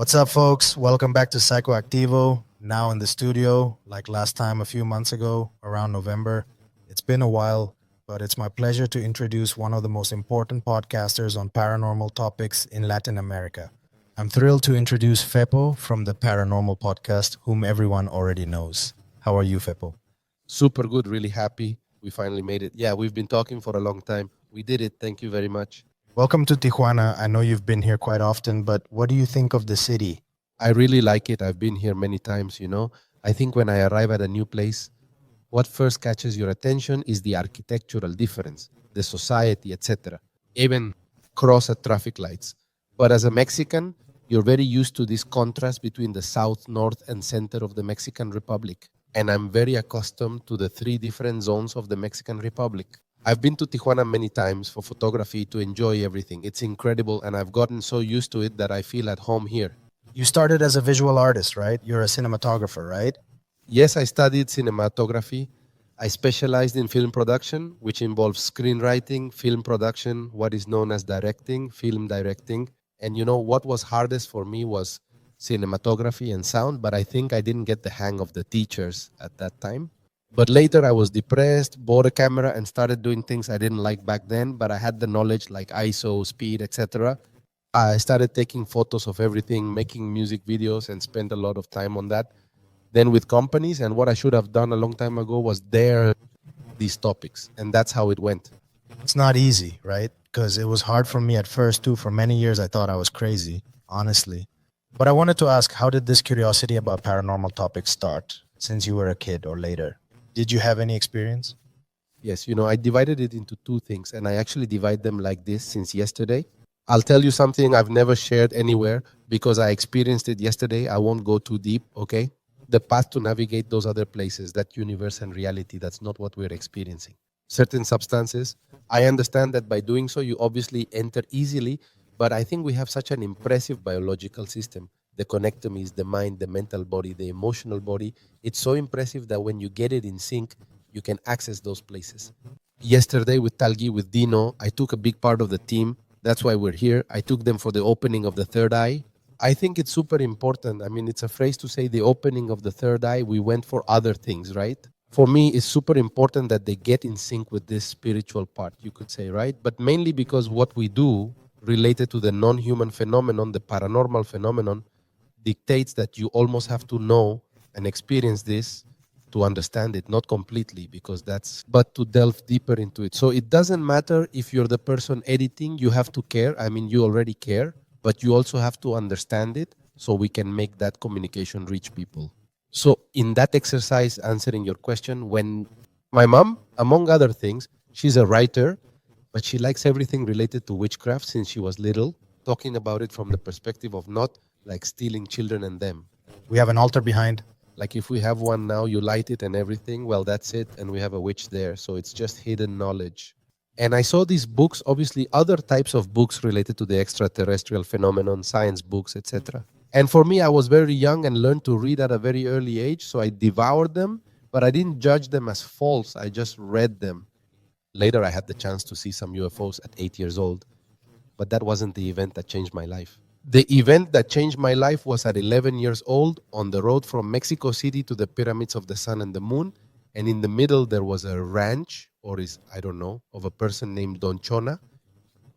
What's up, folks? Welcome back to Psicoactivo. Now in the studio, like last time a few months ago, around November. It's been a while, but it's my pleasure to introduce one of the most important podcasters on paranormal topics in Latin America. I'm thrilled to introduce Fepo from the Paranormal Podcast, whom everyone already knows. How are you, Fepo? Super good, really happy. We finally made it. Yeah, we've been talking for a long time. We did it. Thank you very much. Welcome to Tijuana. I know you've been here quite often, but what do you think of the city? I really like it. I've been here many times. I think when I arrive at a new place, what first catches your attention is the architectural difference, the society, etc. Even cross at traffic lights. But as a Mexican, you're very used to this contrast between the south, north, and center of the Mexican Republic. And I'm very accustomed to the three different zones of the Mexican Republic. I've been to Tijuana many times for photography to enjoy everything. It's incredible, and I've gotten so used to it that I feel at home here. You started as a visual artist, right? You're a cinematographer, right? Yes, I studied cinematography. I specialized in film production, which involves screenwriting, film production, what is known as directing, film directing. And what was hardest for me was cinematography and sound, but I think I didn't get the hang of the teachers at that time. But later I was depressed, bought a camera and started doing things I didn't like back then, but I had the knowledge like ISO, speed, etc. I started taking photos of everything, making music videos and spent a lot of time on that. Then with companies, and what I should have done a long time ago was dare these topics. And that's how it went. It's not easy, right? Because it was hard for me at first too. For many years, I thought I was crazy, honestly. But I wanted to ask, how did this curiosity about paranormal topics start since you were a kid or later? Did you have any experience? Yes, I divided it into two things, and I actually divide them like this since yesterday. I'll tell you something I've never shared anywhere because I experienced it yesterday. I won't go too deep, okay? The path to navigate those other places, that universe and reality, that's not what we're experiencing. Certain substances, I understand that by doing so, you obviously enter easily, but I think we have such an impressive biological system. The connectomies, the mind, the mental body, the emotional body. It's so impressive that when you get it in sync, you can access those places. Yesterday with Talgi, with Dino, I took a big part of the team. That's why we're here. I took them for the opening of the third eye. I think it's super important. I mean, it's a phrase to say the opening of the third eye. We went for other things, right? For me, it's super important that they get in sync with this spiritual part, you could say, right? But mainly because what we do related to the non-human phenomenon, the paranormal phenomenon, dictates that you almost have to know and experience this to understand it, not completely, but to delve deeper into it. So it doesn't matter if you're the person editing, you have to care. I mean, you already care, but you also have to understand it so we can make that communication reach people. So in that exercise, answering your question, when my mom, among other things, she's a writer, but she likes everything related to witchcraft since she was little, talking about it from the perspective of not like stealing children and them. We have an altar behind. Like if we have one now, you light it and everything, well, that's it. And we have a witch there. So it's just hidden knowledge. And I saw these books, obviously other types of books related to the extraterrestrial phenomenon, science books, etc. And for me, I was very young and learned to read at a very early age. So I devoured them, but I didn't judge them as false. I just read them. Later, I had the chance to see some UFOs at 8 years old. But that wasn't the event that changed my life. The event that changed my life was at 11 years old on the road from Mexico City to the Pyramids of the Sun and the Moon. And in the middle, there was a ranch, of a person named Don Chona,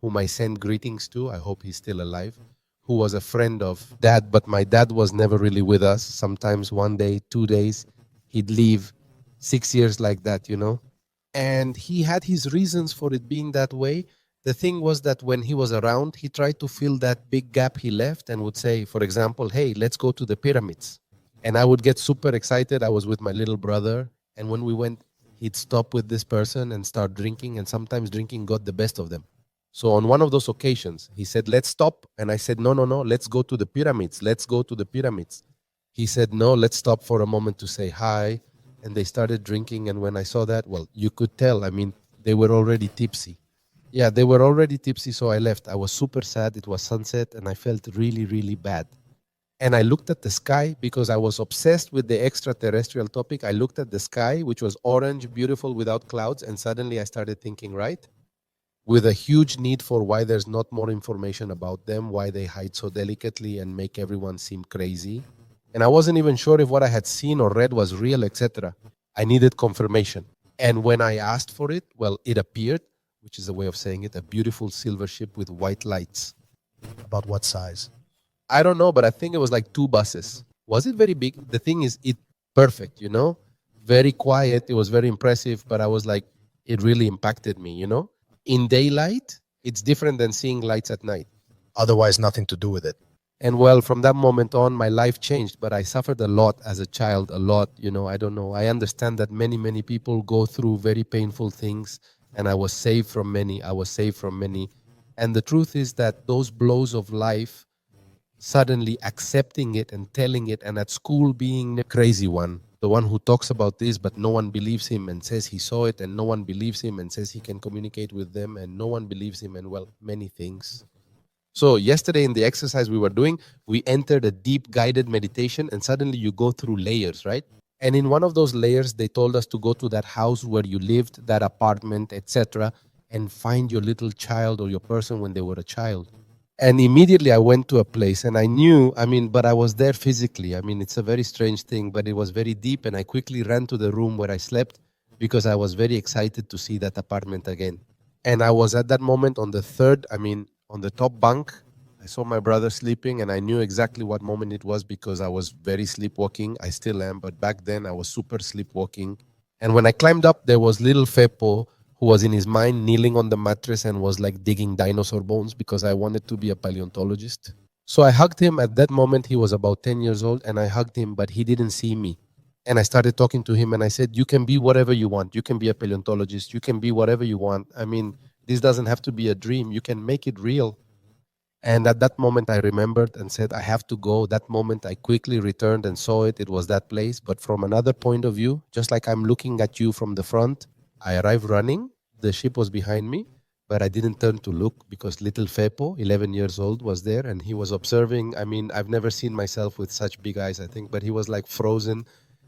whom I send greetings to. I hope he's still alive, who was a friend of Dad, but my dad was never really with us. Sometimes 1 day, 2 days, he'd leave. 6 years like that, And he had his reasons for it being that way. The thing was that when he was around, he tried to fill that big gap he left and would say, for example, hey, let's go to the pyramids. And I would get super excited. I was with my little brother. And when we went, he'd stop with this person and start drinking. And sometimes drinking got the best of them. So on one of those occasions, he said, let's stop. And I said, no, let's go to the pyramids. Let's go to the pyramids. He said, no, let's stop for a moment to say hi. And they started drinking. And when I saw that, well, you could tell. I mean, they were already tipsy. Yeah, they were already tipsy, so I left. I was super sad. It was sunset, and I felt really, really bad. And I looked at the sky because I was obsessed with the extraterrestrial topic. I looked at the sky, which was orange, beautiful, without clouds, and suddenly I started thinking, right? with a huge need for why there's not more information about them, why they hide so delicately and make everyone seem crazy. And I wasn't even sure if what I had seen or read was real, etc. I needed confirmation. And when I asked for it, well, it appeared, which is a way of saying it, a beautiful silver ship with white lights. About what size? I don't know, but I think it was like 2 buses. Was it very big? The thing is, it perfect, very quiet. It was very impressive, but I was like, it really impacted me. In daylight, it's different than seeing lights at night. Otherwise, nothing to do with it. And well, from that moment on, my life changed, but I suffered a lot as a child, a lot. I don't know. I understand that many, many people go through very painful things, and I was saved from many. I was saved from many. And the truth is that those blows of life, suddenly accepting it and telling it, and at school being the crazy one, the one who talks about this, but no one believes him and says he saw it, and no one believes him and says he can communicate with them, and no one believes him, and well, many things. So yesterday in the exercise we were doing, we entered a deep guided meditation, and suddenly you go through layers, right? And in one of those layers, they told us to go to that house where you lived, that apartment, etc., and find your little child or your person when they were a child. And immediately I went to a place, and I knew, but I was there physically. It's a very strange thing, but it was very deep. And I quickly ran to the room where I slept because I was very excited to see that apartment again. And I was at that moment on the top bunk. I saw my brother sleeping, and I knew exactly what moment it was because I was very sleepwalking. I still am, but back then I was super sleepwalking. And when I climbed up, there was little Fepo, who was in his mind kneeling on the mattress and was like digging dinosaur bones because I wanted to be a paleontologist. So I hugged him. At that moment, he was about 10 years old, and I hugged him, but he didn't see me. And I started talking to him, and I said, you can be whatever you want. You can be a paleontologist. You can be whatever you want. This doesn't have to be a dream. You can make it real. And at that moment, I remembered and said, I have to go. That moment, I quickly returned and saw it. It was that place. But from another point of view, just like I'm looking at you from the front, I arrived running. The ship was behind me, but I didn't turn to look because little Fepo, 11 years old, was there, and he was observing. I've never seen myself with such big eyes, I think, but he was like frozen.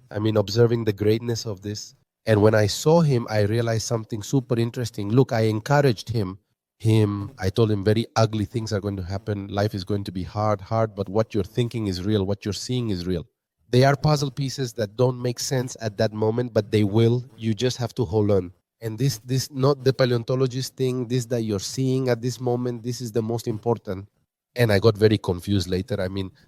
Observing the greatness of this. And when I saw him, I realized something super interesting. Look, I encouraged him. I told him very ugly things are going to happen. Life is going to be hard, but what you're thinking is real. What you're seeing is real. They are puzzle pieces that don't make sense at that moment, but they will. You just have to hold on. And this not the paleontologist thing, this that you're seeing at this moment, this is the most important. And I got very confused later.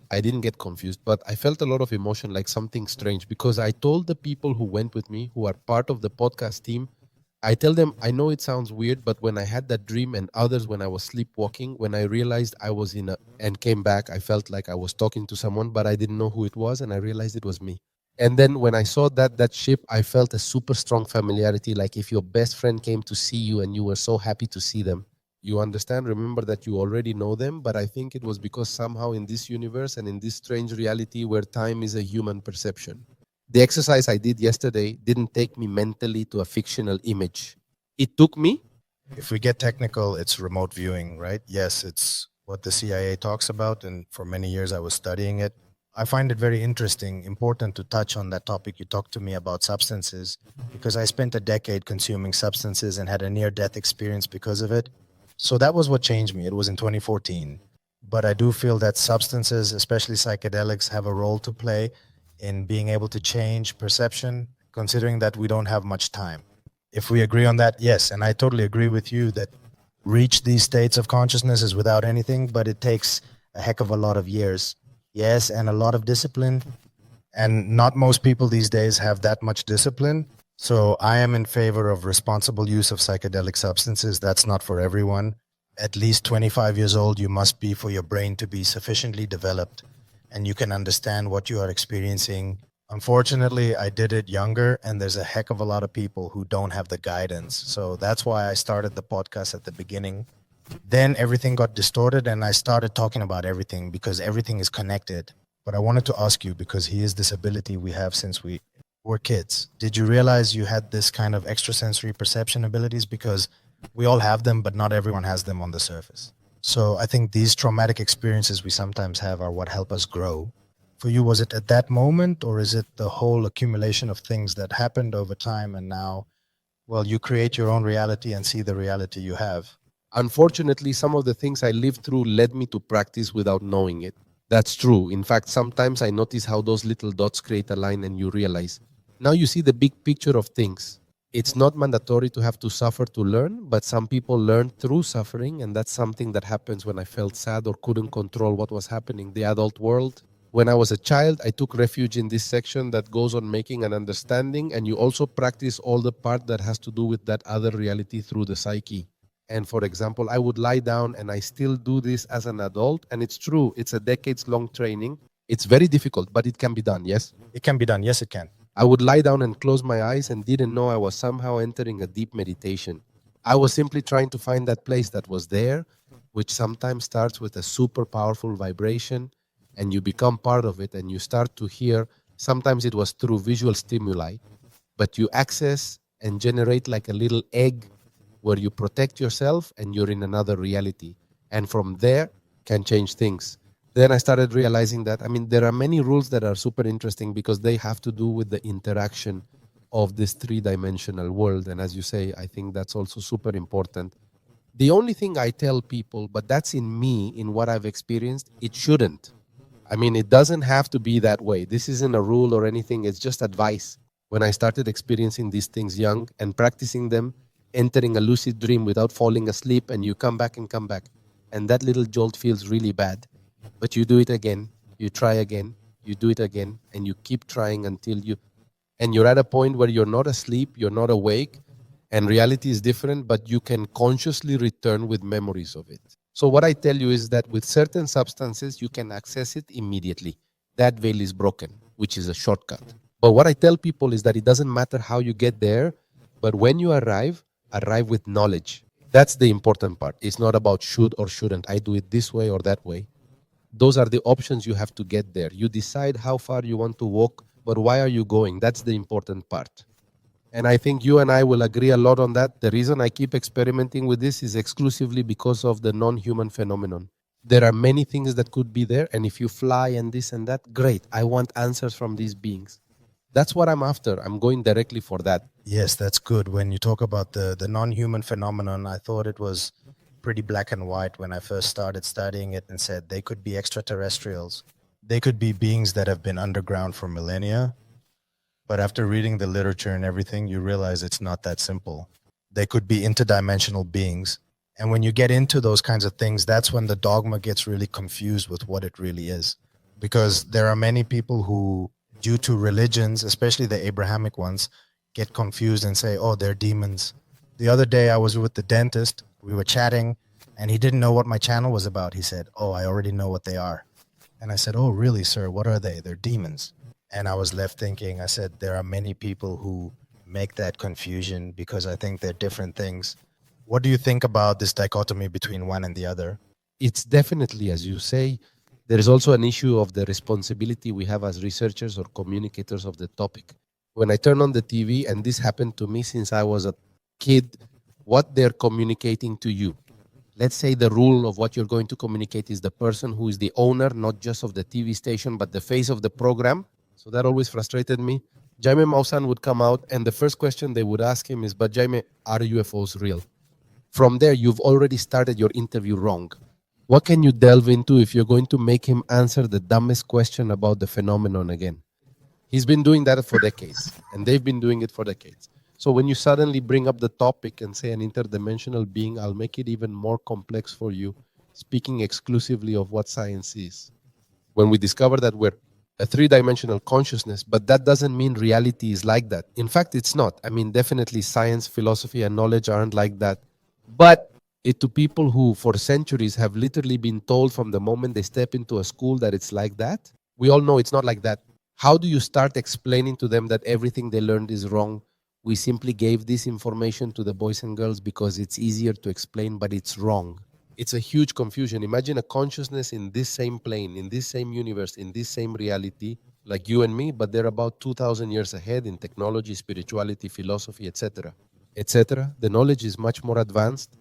I didn't get confused, but I felt a lot of emotion, like something strange, because I told the people who went with me, who are part of the podcast team, I tell them, I know it sounds weird, but when I had that dream and others when I was sleepwalking, when I realized I was and came back, I felt like I was talking to someone, but I didn't know who it was, and I realized it was me. And then when I saw that ship, I felt a super strong familiarity, like if your best friend came to see you and you were so happy to see them. You understand? Remember that you already know them, but I think it was because somehow in this universe and in this strange reality where time is a human perception. The exercise I did yesterday didn't take me mentally to a fictional image. It took me. If we get technical, it's remote viewing, right? Yes, it's what the CIA talks about, and for many years I was studying it. I find it very interesting, important to touch on that topic. You talked to me about substances because I spent a decade consuming substances and had a near-death experience because of it. So that was what changed me. It was in 2014. But I do feel that substances, especially psychedelics, have a role to play in being able to change perception, considering that we don't have much time. If we agree on that, yes. And I totally agree with you that reach these states of consciousness is without anything, but it takes a heck of a lot of years. Yes, and a lot of discipline. And not most people these days have that much discipline. So I am in favor of responsible use of psychedelic substances. That's not for everyone. At least 25 years old, you must be for your brain to be sufficiently developed and you can understand what you are experiencing. Unfortunately, I did it younger, and there's a heck of a lot of people who don't have the guidance. So that's why I started the podcast at the beginning. Then everything got distorted, and I started talking about everything because everything is connected. But I wanted to ask you, because he is this ability we have since we were kids. Did you realize you had this kind of extrasensory perception abilities? Because we all have them, but not everyone has them on the surface. So I think these traumatic experiences we sometimes have are what help us grow. For you, was it at that moment, or is it the whole accumulation of things that happened over time and now, well, you create your own reality and see the reality you have? Unfortunately, some of the things I lived through led me to practice without knowing it. That's true. In fact, sometimes I notice how those little dots create a line and you realize. Now you see the big picture of things. It's not mandatory to have to suffer to learn, but some people learn through suffering, and that's something that happens when I felt sad or couldn't control what was happening in the adult world. When I was a child, I took refuge in this section that goes on making an understanding, and you also practice all the part that has to do with that other reality through the psyche. And for example, I would lie down, and I still do this as an adult, and it's true, it's a decades-long training. It's very difficult, but it can be done, yes? It can be done. Yes, it can. I would lie down and close my eyes and didn't know I was somehow entering a deep meditation. I was simply trying to find that place that was there, which sometimes starts with a super powerful vibration, and you become part of it and you start to hear. Sometimes it was through visual stimuli, but you access and generate like a little egg where you protect yourself and you're in another reality. And from there can change things. Then I started realizing that, there are many rules that are super interesting because they have to do with the interaction of this three-dimensional world. And as you say, I think that's also super important. The only thing I tell people, but that's in me, in what I've experienced, it shouldn't. It doesn't have to be that way. This isn't a rule or anything. It's just advice. When I started experiencing these things young and practicing them, entering a lucid dream without falling asleep, and you come back, and that little jolt feels really bad. But you do it again, you try again, you do it again, and you keep trying until you're at a point where you're not asleep, you're not awake, and reality is different, but you can consciously return with memories of it. So what I tell you is that with certain substances, you can access it immediately. That veil is broken, which is a shortcut. But what I tell people is that it doesn't matter how you get there, but when you arrive with knowledge. That's the important part. It's not about should or shouldn't. I do it this way or that way. Those are the options you have to get there. You decide how far you want to walk, but why are you going? That's the important part. And I think you and I will agree a lot on that. The reason I keep experimenting with this is exclusively because of the non-human phenomenon. There are many things that could be there, and if you fly and this and that, great. I want answers from these beings. That's what I'm after. I'm going directly for that. Yes, that's good. When you talk about the non-human phenomenon, I thought it was pretty black and white when I first started studying it and said they could be extraterrestrials. They could be beings that have been underground for millennia. But after reading the literature and everything, you realize it's not that simple. They could be interdimensional beings. And when you get into those kinds of things, that's when the dogma gets really confused with what it really is. Because there are many people who, due to religions, especially the Abrahamic ones, get confused and say, oh, they're demons. The other day I was with the dentist, we were chatting, and he didn't know what my channel was about. He said, oh, I already know what they are. And I said, oh, really, sir? What are they? They're demons. And I was left thinking, I said, there are many people who make that confusion because I think they're different things. What do you think about this dichotomy between one and the other? It's definitely, as you say, there is also an issue of the responsibility we have as researchers or communicators of the topic. When I turn on the TV, and this happened to me since I was a kid, what they're communicating to you. Let's say the rule of what you're going to communicate is the person who is the owner, not just of the TV station, but the face of the program. So that always frustrated me. Jaime Maussan would come out, and the first question they would ask him is, but Jaime, are UFOs real? From there, you've already started your interview wrong. What can you delve into if you're going to make him answer the dumbest question about the phenomenon again? He's been doing that for decades, and they've been doing it for decades. So when you suddenly bring up the topic and say an interdimensional being, I'll make it even more complex for you, speaking exclusively of what science is. When we discover that we're a three-dimensional consciousness, but that doesn't mean reality is like that. In fact, it's not. Definitely science, philosophy, and knowledge aren't like that. But to people who for centuries have literally been told from the moment they step into a school that it's like that, we all know it's not like that. How do you start explaining to them that everything they learned is wrong? We simply gave this information to the boys and girls because it's easier to explain, but it's wrong. It's a huge confusion. Imagine a consciousness in this same plane, in this same universe, in this same reality, like you and me, but they're about 2,000 years ahead in technology, spirituality, philosophy, etc., etc. The knowledge is much more advanced,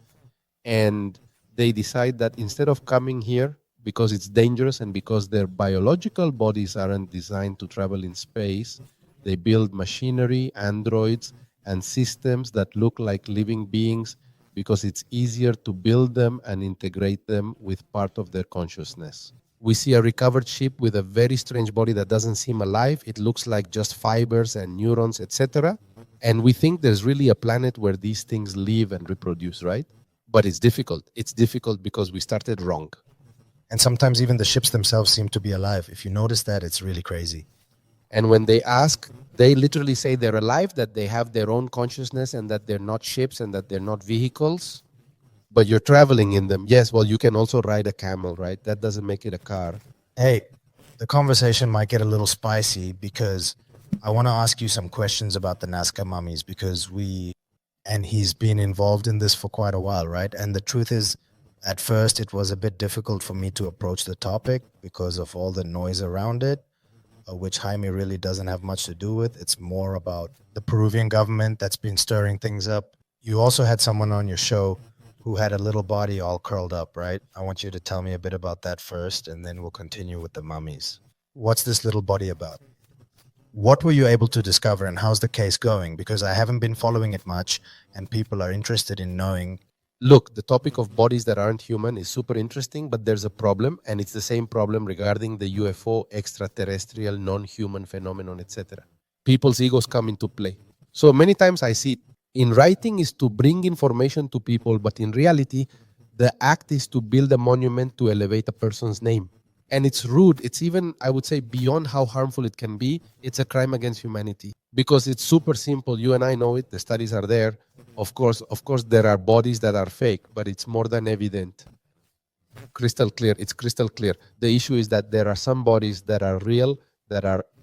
and they decide that instead of coming here because it's dangerous and because their biological bodies aren't designed to travel in space, they build machinery, androids, and systems that look like living beings because it's easier to build them and integrate them with part of their consciousness. We see a recovered ship with a very strange body that doesn't seem alive. It looks like just fibers and neurons, etc. And we think there's really a planet where these things live and reproduce, right? But it's difficult. It's difficult because we started wrong. And sometimes even the ships themselves seem to be alive. If you notice that, it's really crazy. And when they ask, they literally say they're alive, that they have their own consciousness and that they're not ships and that they're not vehicles, but you're traveling in them. Yes, well, you can also ride a camel, right? That doesn't make it a car. Hey, the conversation might get a little spicy because I want to ask you some questions about the Nazca mummies because he's been involved in this for quite a while, right? And the truth is, at first, it was a bit difficult for me to approach the topic because of all the noise around it, which Jaime really doesn't have much to do with. It's more about the Peruvian government that's been stirring things up. You also had someone on your show who had a little body all curled up, right? I want you to tell me a bit about that first, and then we'll continue with the mummies. What's this little body about? What were you able to discover, and how's the case going? Because I haven't been following it much, and people are interested in knowing. Look, the topic of bodies that aren't human is super interesting, but there's a problem, and it's the same problem regarding the UFO, extraterrestrial, non-human phenomenon, etc. People's egos come into play. So many times I see in writing is to bring information to people, but in reality, the act is to build a monument to elevate a person's name. And it's rude. It's even, I would say, beyond how harmful it can be, it's a crime against humanity. Because it's super simple. You and I know it. The studies are there. Of course, there are bodies that are fake, but it's more than evident. Crystal clear. It's crystal clear. The issue is that there are some bodies that are real,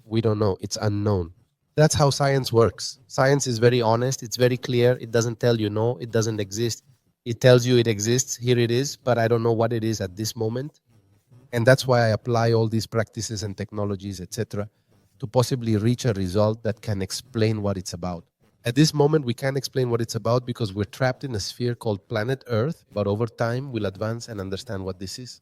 we don't know. It's unknown. That's how science works. Science is very honest. It's very clear. It doesn't tell you no, it doesn't exist. It tells you it exists. Here it is, but I don't know what it is at this moment. And that's why I apply all these practices and technologies, etc., to possibly reach a result that can explain what it's about. At this moment, we can't explain what it's about because we're trapped in a sphere called planet Earth, but over time, we'll advance and understand what this is.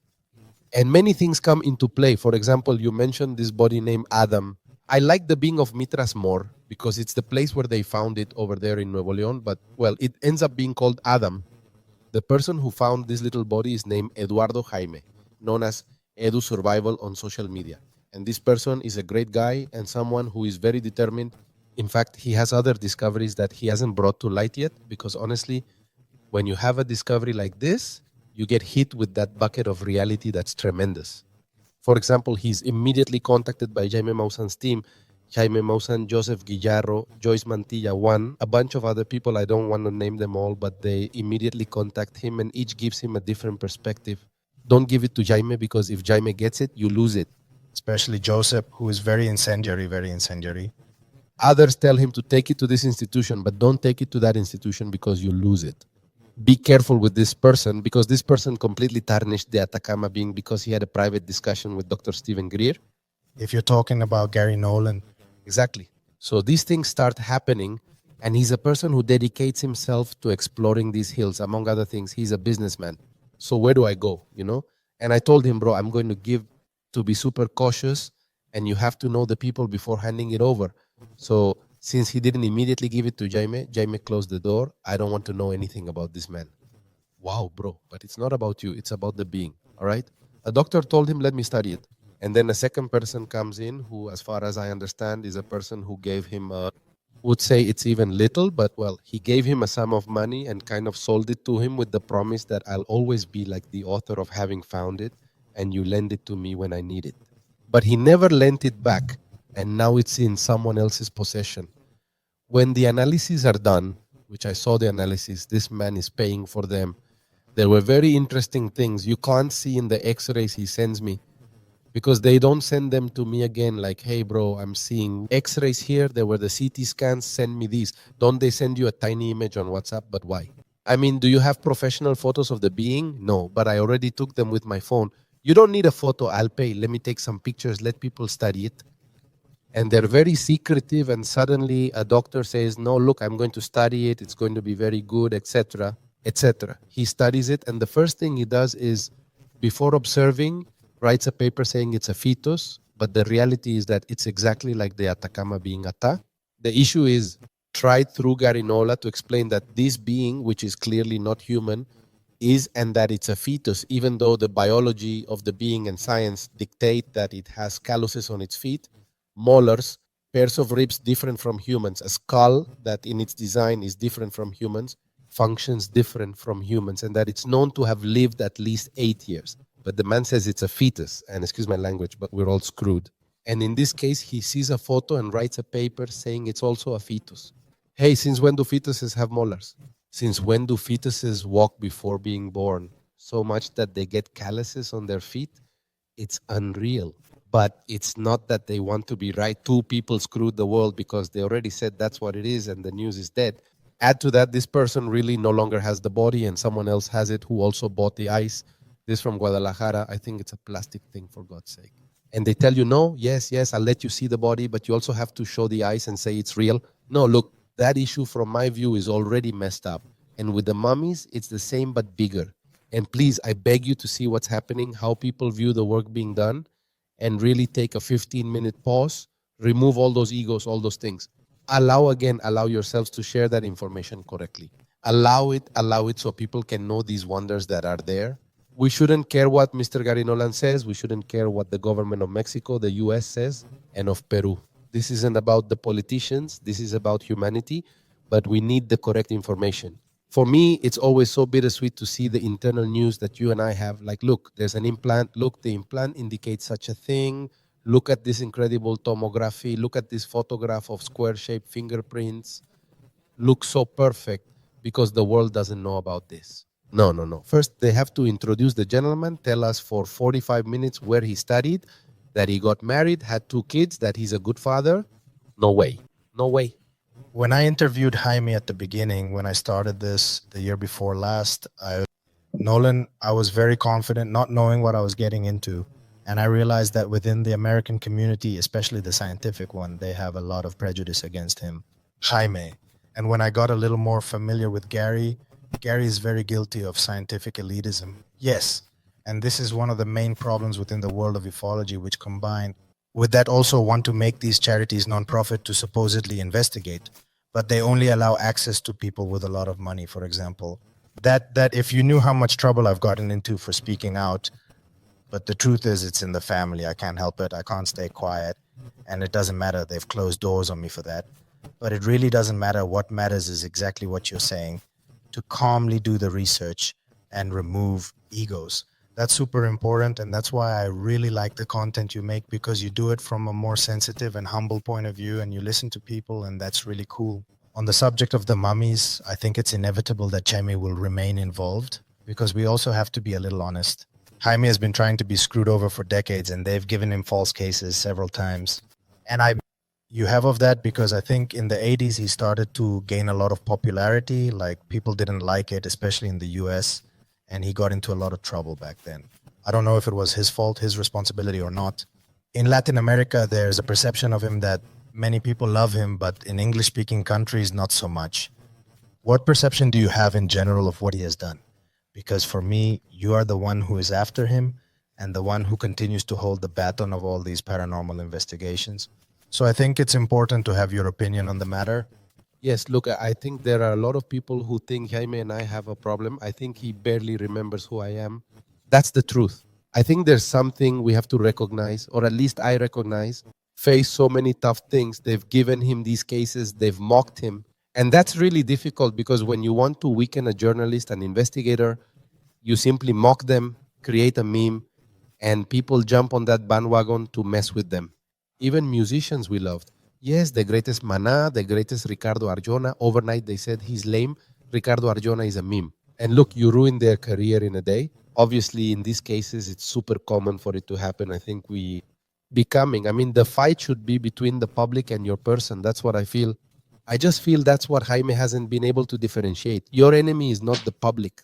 And many things come into play. For example, you mentioned this body named Adam. I like the being of Mitras more because it's the place where they found it over there in Nuevo León, but, well, it ends up being called Adam. The person who found this little body is named Eduardo Jaime, known as Edu Survival on social media. And this person is a great guy and someone who is very determined. In fact, he has other discoveries that he hasn't brought to light yet because honestly, when you have a discovery like this, you get hit with that bucket of reality that's tremendous. For example, he's immediately contacted by Jaime Maussan's team. Jaime Maussan, Joseph Guillarro, Joyce Mantilla, a bunch of other people. I don't want to name them all, but they immediately contact him and each gives him a different perspective. Don't give it to Jaime because if Jaime gets it, you lose it. Especially Joseph, who is very incendiary. Others tell him to take it to this institution, but don't take it to that institution because you lose it. Be careful with this person because this person completely tarnished the Atacama being because he had a private discussion with Dr. Stephen Greer. If you're talking about Gary Nolan. Exactly. So these things start happening and he's a person who dedicates himself to exploring these hills. Among other things, he's a businessman. So where do I go, And I told him, bro, I'm going to be super cautious and you have to know the people before handing it over. So since he didn't immediately give it to Jaime closed the door. I don't want to know anything about this man. Wow, bro, but it's not about you. It's about the being, all right? A doctor told him, let me study it. And then a second person comes in who, as far as I understand, is a person who gave him would say it's even little, but well, he gave him a sum of money and kind of sold it to him with the promise that I'll always be like the author of having found it and you lend it to me when I need it. But he never lent it back and now it's in someone else's possession. When the analyses are done, which I saw the analysis, this man is paying for them. There were very interesting things you can't see in the x-rays he sends me. Because they don't send them to me again like, hey, bro, I'm seeing x-rays here. There were the CT scans. Send me these. Don't they send you a tiny image on WhatsApp? But why? I mean, do you have professional photos of the being? No, but I already took them with my phone. You don't need a photo. I'll pay. Let me take some pictures. Let people study it. And they're very secretive. And suddenly a doctor says, no, look, I'm going to study it. It's going to be very good, etc., etc. He studies it. And the first thing he does is, before observing, writes a paper saying it's a fetus, but the reality is that it's exactly like the Atacama being Ata. The issue is tried through Garinola to explain that this being, which is clearly not human, is and that it's a fetus, even though the biology of the being and science dictate that it has calluses on its feet, molars, pairs of ribs different from humans, a skull that in its design is different from humans, functions different from humans, and that it's known to have lived at least 8 years. But the man says it's a fetus, and excuse my language, but we're all screwed. And in this case, he sees a photo and writes a paper saying it's also a fetus. Hey, since when do fetuses have molars? Since when do fetuses walk before being born? So much that they get calluses on their feet? It's unreal. But it's not that they want to be right. Two people screwed the world because they already said that's what it is and the news is dead. Add to that, this person really no longer has the body and someone else has it who also bought the ice. This from Guadalajara. I think it's a plastic thing, for God's sake. And they tell you, no, yes, I'll let you see the body, but you also have to show the ice and say it's real. No, look, that issue from my view is already messed up. And with the mummies, it's the same but bigger. And please, I beg you to see what's happening, how people view the work being done, and really take a 15-minute pause, remove all those egos, all those things. Allow yourselves to share that information correctly. Allow it so people can know these wonders that are there. We shouldn't care what Mr. Garinolan says. We shouldn't care what the government of Mexico, the US says, and of Peru. This isn't about the politicians. This is about humanity, but we need the correct information. For me, it's always so bittersweet to see the internal news that you and I have. Like, look, there's an implant. Look, the implant indicates such a thing. Look at this incredible tomography. Look at this photograph of square-shaped fingerprints. Looks so perfect because the world doesn't know about this. No. First, they have to introduce the gentleman, tell us for 45 minutes where he studied, that he got married, had 2 kids, that he's a good father. No way. When I interviewed Jaime at the beginning, when I started this the year before last, Nolan, I was very confident, not knowing what I was getting into. And I realized that within the American community, especially the scientific one, they have a lot of prejudice against him, Jaime. And when I got a little more familiar with Gary is very guilty of scientific elitism. Yes. And this is one of the main problems within the world of ufology, which combined with that also want to make these charities non-profit to supposedly investigate. But they only allow access to people with a lot of money, for example. That if you knew how much trouble I've gotten into for speaking out, but the truth is it's in the family. I can't help it. I can't stay quiet. And it doesn't matter. They've closed doors on me for that. But it really doesn't matter. What matters is exactly what you're saying, to calmly do the research and remove egos. That's super important. And that's why I really like the content you make, because you do it from a more sensitive and humble point of view and you listen to people. And that's really cool. On the subject of the mummies, I think it's inevitable that Jaime will remain involved, because we also have to be a little honest. Jaime has been trying to be screwed over for decades, and they've given him false cases several times. And you have of that because I think in the 80s he started to gain a lot of popularity. Like, people didn't like it, especially in the US, and he got into a lot of trouble back then. I don't know if it was his fault, his responsibility or not. In Latin America, there's a perception of him that many people love him, but in English-speaking countries, not so much. What perception do you have in general of what he has done? Because for me, you are the one who is after him and the one who continues to hold the baton of all these paranormal investigations. So I think it's important to have your opinion on the matter. Yes, look, I think there are a lot of people who think Jaime and I have a problem. I think he barely remembers who I am. That's the truth. I think there's something we have to recognize, or at least I recognize. Faced so many tough things. They've given him these cases. They've mocked him. And that's really difficult, because when you want to weaken a journalist, an investigator, you simply mock them, create a meme, and people jump on that bandwagon to mess with them. Even musicians we loved. Yes, the greatest Maná, the greatest Ricardo Arjona. Overnight they said he's lame. Ricardo Arjona is a meme. And look, you ruin their career in a day. Obviously, in these cases, it's super common for it to happen. I think the fight should be between the public and your person. That's what I feel. I just feel that's what Jaime hasn't been able to differentiate. Your enemy is not the public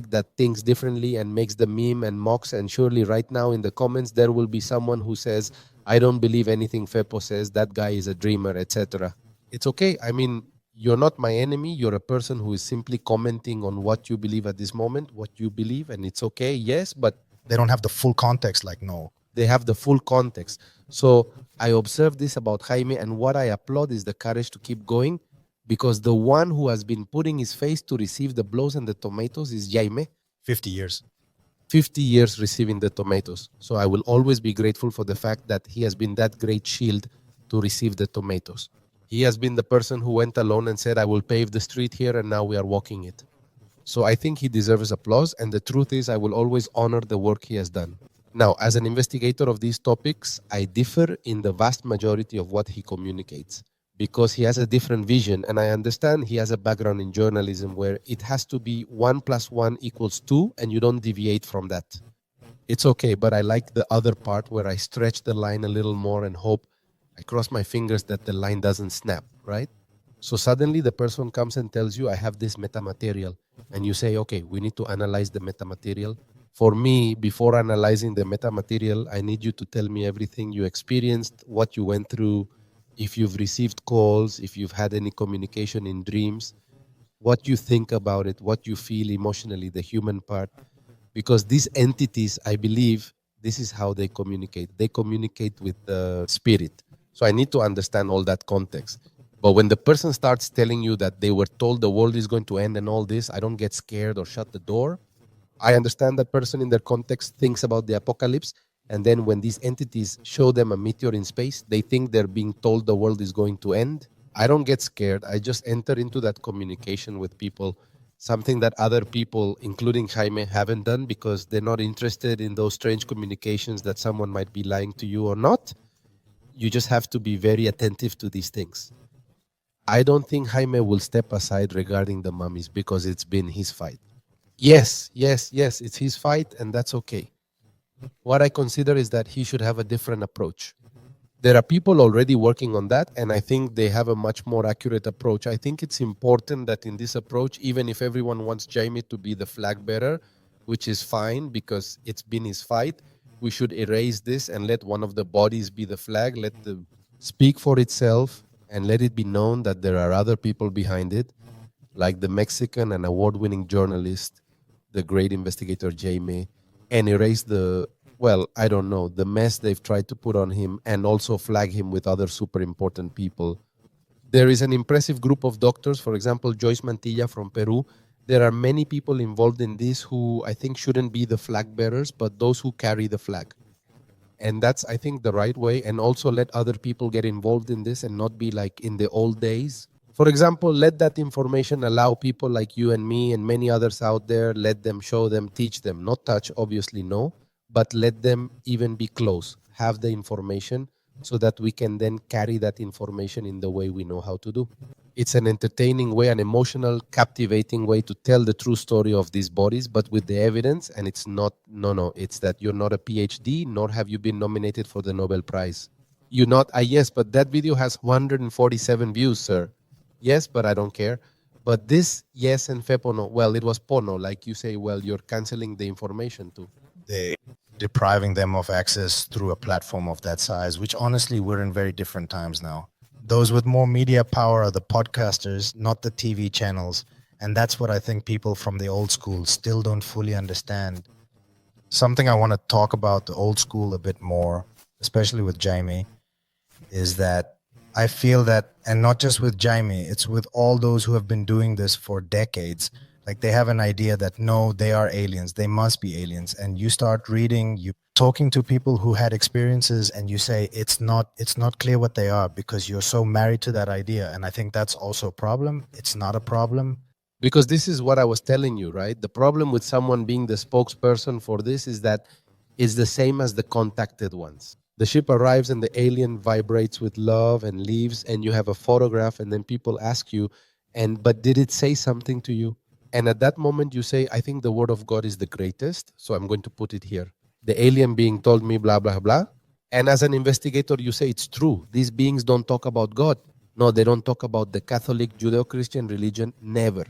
that thinks differently and makes the meme and mocks. And surely right now in the comments, there will be someone who says, I don't believe anything Fepo says, that guy is a dreamer, etc. It's okay. You're not my enemy. You're a person who is simply commenting on what you believe at this moment, what you believe, and it's okay, yes, but They don't have the full context, like, no. they have the full context. So I observed this about Jaime, and what I applaud is the courage to keep going, because the one who has been putting his face to receive the blows and the tomatoes is Jaime. 50 years. 50 years receiving the tomatoes. So I will always be grateful for the fact that he has been that great shield to receive the tomatoes. He has been the person who went alone and said, I will pave the street here, and now we are walking it. So I think he deserves applause. And the truth is, I will always honor the work he has done. Now, as an investigator of these topics, I differ in the vast majority of what he communicates because he has a different vision. And I understand he has a background in journalism where it has to be 1 + 1 = 2, and you don't deviate from that. It's okay, but I like the other part where I stretch the line a little more and hope, I cross my fingers that the line doesn't snap, right? So suddenly the person comes and tells you, I have this metamaterial. And you say, okay, we need to analyze the metamaterial. For me, before analyzing the metamaterial, I need you to tell me everything you experienced, what you went through, if you've received calls, if you've had any communication in dreams, what you think about it, what you feel emotionally, the human part. Because these entities, I believe, this is how they communicate. They communicate with the spirit. So I need to understand all that context. But when the person starts telling you that they were told the world is going to end and all this, I don't get scared or shut the door. I understand that person in their context thinks about the apocalypse. And then when these entities show them a meteor in space, they think they're being told the world is going to end. I don't get scared. I just enter into that communication with people, something that other people, including Jaime, haven't done because they're not interested in those strange communications that someone might be lying to you or not. You just have to be very attentive to these things. I don't think Jaime will step aside regarding the mummies because it's been his fight. Yes, it's his fight, and that's okay. What I consider is that he should have a different approach. There are people already working on that, and I think they have a much more accurate approach. I think it's important that in this approach, even if everyone wants Jaime to be the flag bearer, which is fine because it's been his fight, we should erase this and let one of the bodies be the flag, let the speak for itself, and let it be known that there are other people behind it, like the Mexican and award-winning journalist, the great investigator Jaime, and erase the, well, I don't know, the mess they've tried to put on him, and also flag him with other super important people. There is an impressive group of doctors, for example, Joyce Mantilla from Peru. There are many people involved in this who I think shouldn't be the flag bearers, but those who carry the flag. And that's, I think, the right way. And also let other people get involved in this and not be like in the old days. For example, let that information allow people like you and me and many others out there, let them, show them, teach them, not touch, obviously, no, but let them even be close, have the information so that we can then carry that information in the way we know how to do. It's an entertaining way, an emotional, captivating way to tell the true story of these bodies, but with the evidence. And it's not, it's that you're not a PhD, nor have you been nominated for the Nobel Prize. You're not, yes, but that video has 147 views, sir. Yes, but I don't care. But this, yes, and Fepo, no. Well, it was Pono, like you say, well, you're canceling the information too. They depriving them of access through a platform of that size, which honestly, we're in very different times now. Those with more media power are the podcasters, not the TV channels. And that's what I think people from the old school still don't fully understand. Something I want to talk about the old school a bit more, especially with Jaime, is that I feel that, and not just with Jaime, it's with all those who have been doing this for decades. Like they have an idea that no, they are aliens, they must be aliens. And you start reading, you talking to people who had experiences, and you say it's not clear what they are because you're so married to that idea. And I think that's also a problem. It's not a problem. Because this is what I was telling you, right? The problem with someone being the spokesperson for this is that it's the same as the contacted ones. The ship arrives and the alien vibrates with love and leaves, and you have a photograph, and then people ask you, but did it say something to you? And at that moment you say, I think the word of God is the greatest, so I'm going to put it here. The alien being told me blah, blah, blah. And as an investigator, you say it's true. These beings don't talk about God. No, they don't talk about the Catholic Judeo-Christian religion, never.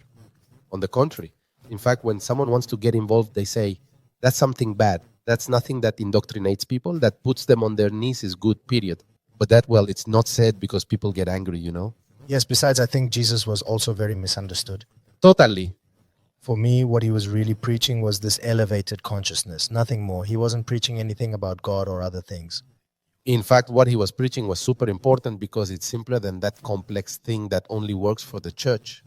On the contrary. In fact, when someone wants to get involved, they say, that's something bad. That's nothing that indoctrinates people, that puts them on their knees is good, period. But that, well, it's not said because people get angry, you know? Yes, besides, I think Jesus was also very misunderstood. Totally. For me, what he was really preaching was this elevated consciousness, nothing more. He wasn't preaching anything about God or other things. In fact, what he was preaching was super important because it's simpler than that complex thing that only works for the church.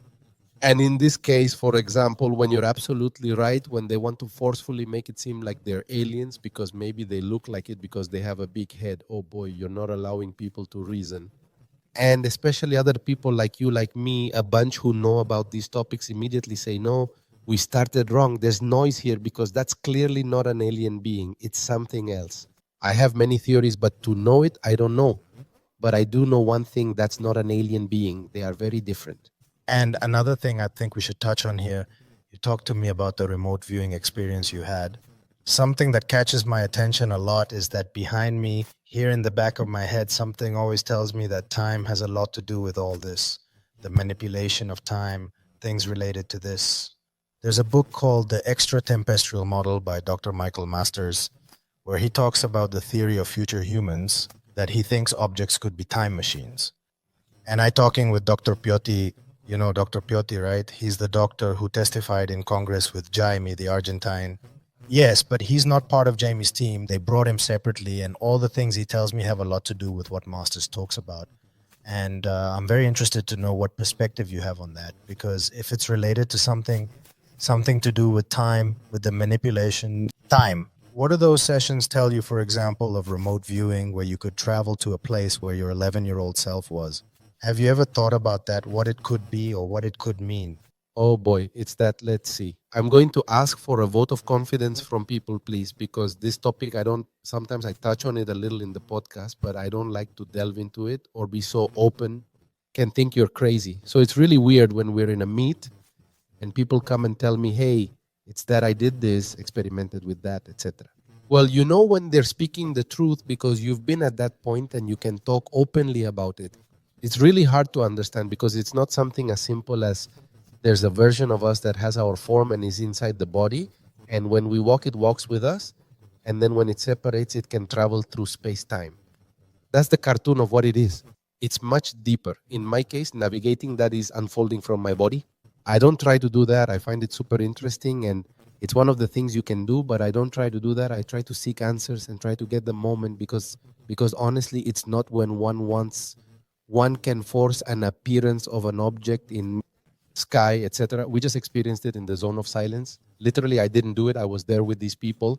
And in this case, for example, when you're absolutely right, when they want to forcefully make it seem like they're aliens because maybe they look like it because they have a big head, oh boy, you're not allowing people to reason. And especially other people like you, like me, a bunch who know about these topics immediately say, no, we started wrong. There's noise here because that's clearly not an alien being. It's something else. I have many theories, but to know it, I don't know. But I do know one thing, that's not an alien being. They are very different. And another thing I think we should touch on here, you talked to me about the remote viewing experience you had. Something that catches my attention a lot is that behind me, here in the back of my head, something always tells me that time has a lot to do with all this. The manipulation of time, things related to this. There's a book called The Extratempestrial Model by Dr. Michael Masters, where he talks about the theory of future humans, that he thinks objects could be time machines. And I talking with Dr. Piotti, you know Dr. Piotti, right? He's the doctor who testified in Congress with Jaime, the Argentine. Yes, but he's not part of Jaime's team. They brought him separately, and all the things he tells me have a lot to do with what Masters talks about. And I'm very interested to know what perspective you have on that, because if it's related to something to do with time, with the manipulation, time. What do those sessions tell you, for example, of remote viewing where you could travel to a place where your 11-year-old self was? Have you ever thought about that, what it could be or what it could mean? Oh boy, it's that. Let's see. I'm going to ask for a vote of confidence from people, please, because this topic, sometimes I touch on it a little in the podcast, but I don't like to delve into it or be so open, can think you're crazy. So it's really weird when we're in a meet and people come and tell me, hey, it's that I did this, experimented with that, etc. Well, you know when they're speaking the truth because you've been at that point and you can talk openly about it. It's really hard to understand because it's not something as simple as there's a version of us that has our form and is inside the body. And when we walk, it walks with us. And then when it separates, it can travel through space-time. That's the cartoon of what it is. It's much deeper. In my case, navigating that is unfolding from my body. I don't try to do that. I find it super interesting. And it's one of the things you can do, but I don't try to do that. I try to seek answers and try to get the moment because honestly, it's not when one can force an appearance of an object in sky, etc. We just experienced it in the zone of silence. Literally, I didn't do it. I was there with these people.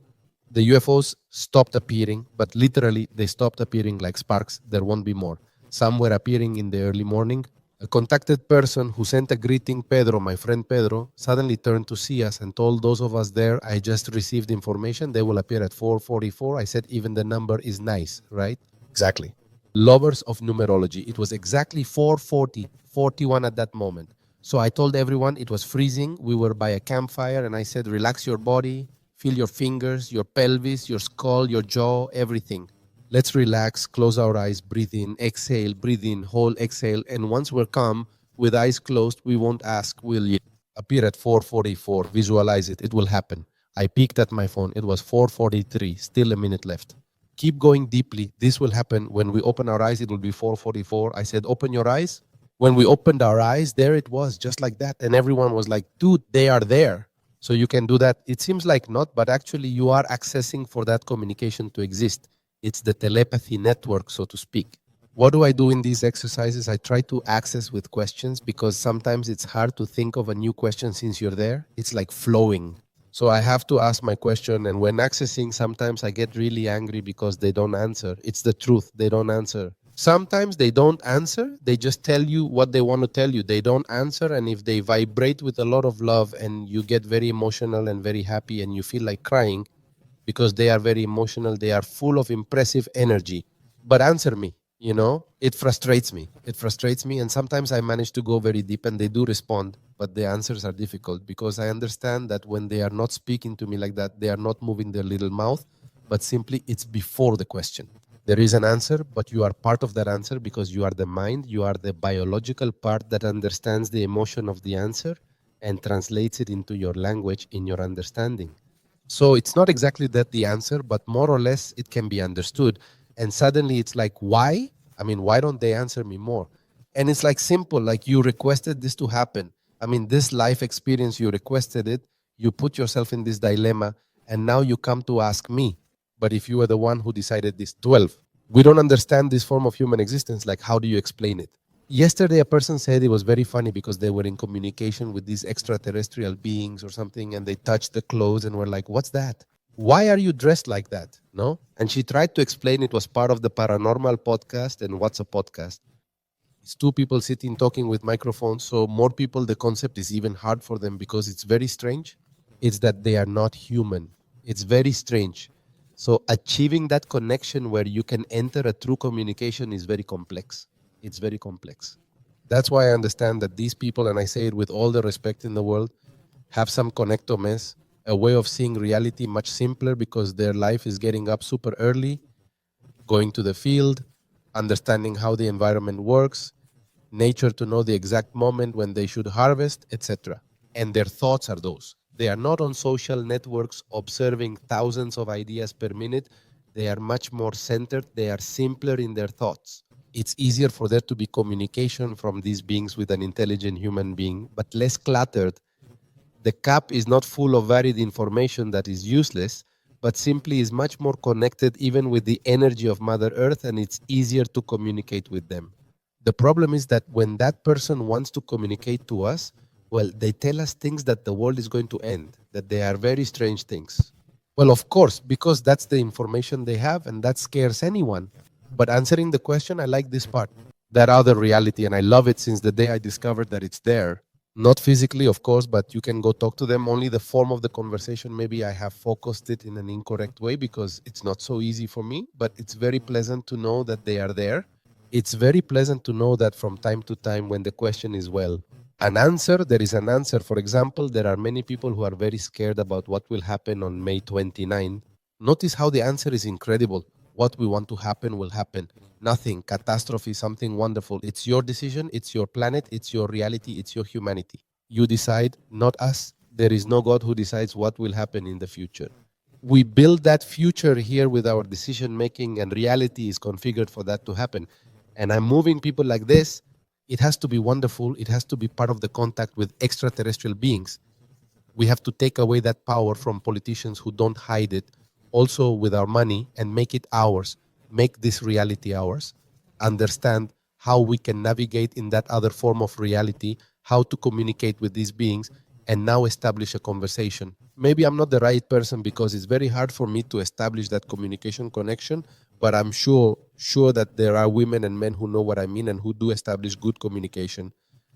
The UFOs stopped appearing, but literally they stopped appearing like sparks. There won't be more. Some were appearing in the early morning. A contacted person who sent a greeting, Pedro, my friend Pedro, suddenly turned to see us and told those of us there, I just received information. They will appear at 4:44. I said, even the number is nice, right? Exactly. Lovers of numerology. It was exactly 4:40, 41 at that moment. So I told everyone it was freezing. We were by a campfire and I said, relax your body, feel your fingers, your pelvis, your skull, your jaw, everything. Let's relax, close our eyes, breathe in, hold, exhale. And once we're calm, with eyes closed, we won't ask, will you appear at 4:44? Visualize it. It will happen. I peeked at my phone. It was 4:43, still a minute left. Keep going deeply. This will happen. When we open our eyes, it will be 4:44. I said, open your eyes. When we opened our eyes, there it was, just like that. And everyone was like, dude, they are there. So you can do that. It seems like not, but actually you are accessing for that communication to exist. It's the telepathy network, so to speak. What do I do in these exercises? I try to access with questions because sometimes it's hard to think of a new question since you're there. It's like flowing. So I have to ask my question. And when accessing, sometimes I get really angry because they don't answer. It's the truth. They don't answer. Sometimes they don't answer. They just tell you what they want to tell you. They don't answer. And if they vibrate with a lot of love and you get very emotional and very happy and you feel like crying because they are very emotional, they are full of impressive energy. But answer me, it frustrates me. And sometimes I manage to go very deep and they do respond, but the answers are difficult because I understand that when they are not speaking to me like that, they are not moving their little mouth, but simply it's before the question. There is an answer, but you are part of that answer because you are the mind, you are the biological part that understands the emotion of the answer and translates it into your language in your understanding. So it's not exactly that the answer, but more or less it can be understood. And suddenly it's like, why? I mean, why don't they answer me more? And it's like simple, like you requested this to happen. I mean, this life experience, you requested it, you put yourself in this dilemma, and now you come to ask me. But if you were the one who decided this 12, We don't understand this form of human existence. Like, how do you explain it? Yesterday, a person said it was very funny because they were in communication with these extraterrestrial beings or something, and they touched the clothes and were like, "What's that? Why are you dressed like that?" No? And she tried to explain it was part of the paranormal podcast. And what's a podcast? It's two people sitting talking with microphones. So more people, the concept is even hard for them because it's very strange. It's that they are not human. It's very strange. So achieving that connection where you can enter a true communication is very complex. It's very complex. That's why I understand that these people, and I say it with all the respect in the world, have some connectomes, a way of seeing reality much simpler because their life is getting up super early, going to the field, understanding how the environment works, nature to know the exact moment when they should harvest, etc. And their thoughts are those. They are not on social networks observing thousands of ideas per minute. They are much more centered. They are simpler in their thoughts. It's easier for there to be communication from these beings with an intelligent human being, but less cluttered. The cup is not full of varied information that is useless, but simply is much more connected even with the energy of Mother Earth, and it's easier to communicate with them. The problem is that when that person wants to communicate to us, well, they tell us things that the world is going to end, that they are very strange things. Well, of course, because that's the information they have and that scares anyone. But answering the question, I like this part, that other reality, and I love it since the day I discovered that it's there. Not physically, of course, but you can go talk to them. Only the form of the conversation, maybe I have focused it in an incorrect way because it's not so easy for me, but it's very pleasant to know that they are there. It's very pleasant to know that from time to time when the question is, well, there is an answer. For example, there are many people who are very scared about what will happen on May 29. Notice how the answer is incredible. What we want to happen will happen. Nothing, catastrophe, something wonderful. It's your decision, it's your planet, it's your reality, it's your humanity. You decide, not us. There is no God who decides what will happen in the future. We build that future here with our decision making, and reality is configured for that to happen. And I'm moving people like this. It has to be wonderful. It has to be part of the contact with extraterrestrial beings. We have to take away that power from politicians who don't hide it, also with our money, and make it ours. Make this reality ours. Understand how we can navigate in that other form of reality, how to communicate with these beings, and now establish a conversation. Maybe I'm not the right person because it's very hard for me to establish that communication connection, but I'm sure that there are women and men who know what I mean and who do establish good communication.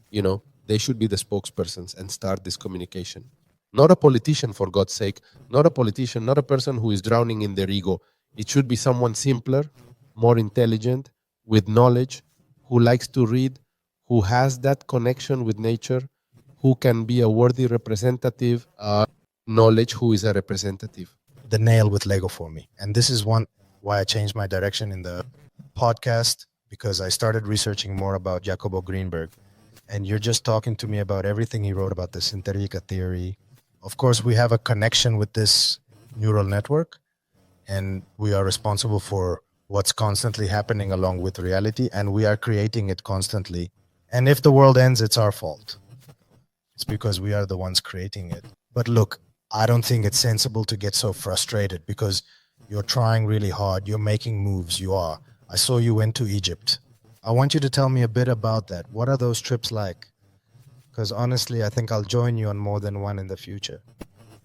You know, they should be the spokespersons and start this communication. Not a politician, for God's sake. Not a politician, not a person who is drowning in their ego. It should be someone simpler, more intelligent, with knowledge, who likes to read, who has that connection with nature, who can be a worthy representative, knowledge, who is a representative. The nail with Lego for me. And this is why I changed my direction in the podcast, because I started researching more about Jacobo Greenberg. And you're just talking to me about everything he wrote about the Synthetica theory. Of course, we have a connection with this neural network, and we are responsible for what's constantly happening along with reality, and we are creating it constantly. And if the world ends, it's our fault. It's because we are the ones creating it. But look, I don't think it's sensible to get so frustrated because you're trying really hard. You're making moves. You are. I saw you went to Egypt. I want you to tell me a bit about that. What are those trips like? Because honestly, I think I'll join you on more than one in the future.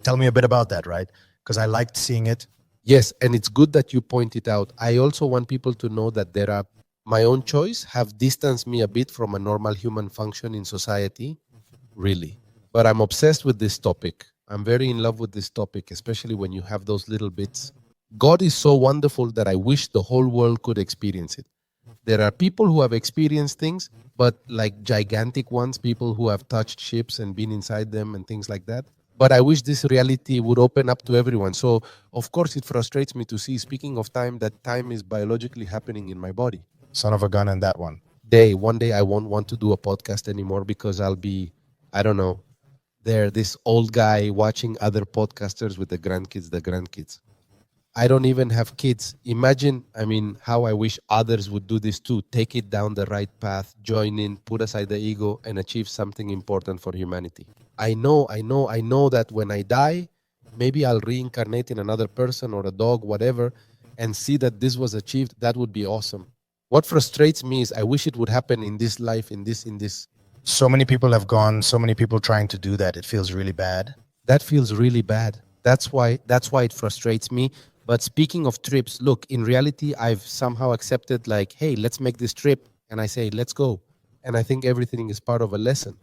Tell me a bit about that, right? Because I liked seeing it. Yes, and it's good that you point it out. I also want people to know that there are my own choice have distanced me a bit from a normal human function in society, really. But I'm obsessed with this topic. I'm very in love with this topic, especially when you have those little bits. God is so wonderful that I wish the whole world could experience it. There are people who have experienced things, but like gigantic ones, people who have touched ships and been inside them and things like that. But I wish this reality would open up to everyone. So, of course, it frustrates me to see, speaking of time, that time is biologically happening in my body. Son of a gun and that one. One day I won't want to do a podcast anymore because I'll be, I don't know, this old guy watching other podcasters with the grandkids. I don't even have kids. Imagine, how I wish others would do this too. Take it down the right path, join in, put aside the ego, and achieve something important for humanity. I know that when I die, maybe I'll reincarnate in another person or a dog, whatever, and see that this was achieved, that would be awesome. What frustrates me is I wish it would happen in this life, in this. So many people have gone, so many people trying to do that. It feels really bad. That feels really bad. That's why it frustrates me. But speaking of trips, look, in reality, I've somehow accepted like, hey, let's make this trip. And I say, let's go. And I think everything is part of a lesson.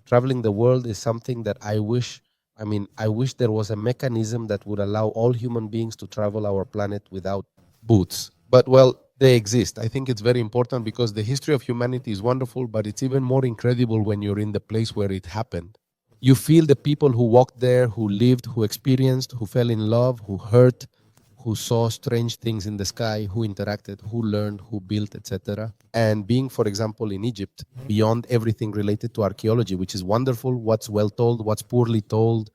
Traveling the world is something that I wish there was a mechanism that would allow all human beings to travel our planet without boots. But well, they exist. I think it's very important because the history of humanity is wonderful, but it's even more incredible when you're in the place where it happened. You feel the people who walked there, who lived, who experienced, who fell in love, who hurt, who saw strange things in the sky, who interacted, who learned, who built, etc. And being, for example, in Egypt, beyond everything related to archaeology, which is wonderful, what's well told, what's poorly told,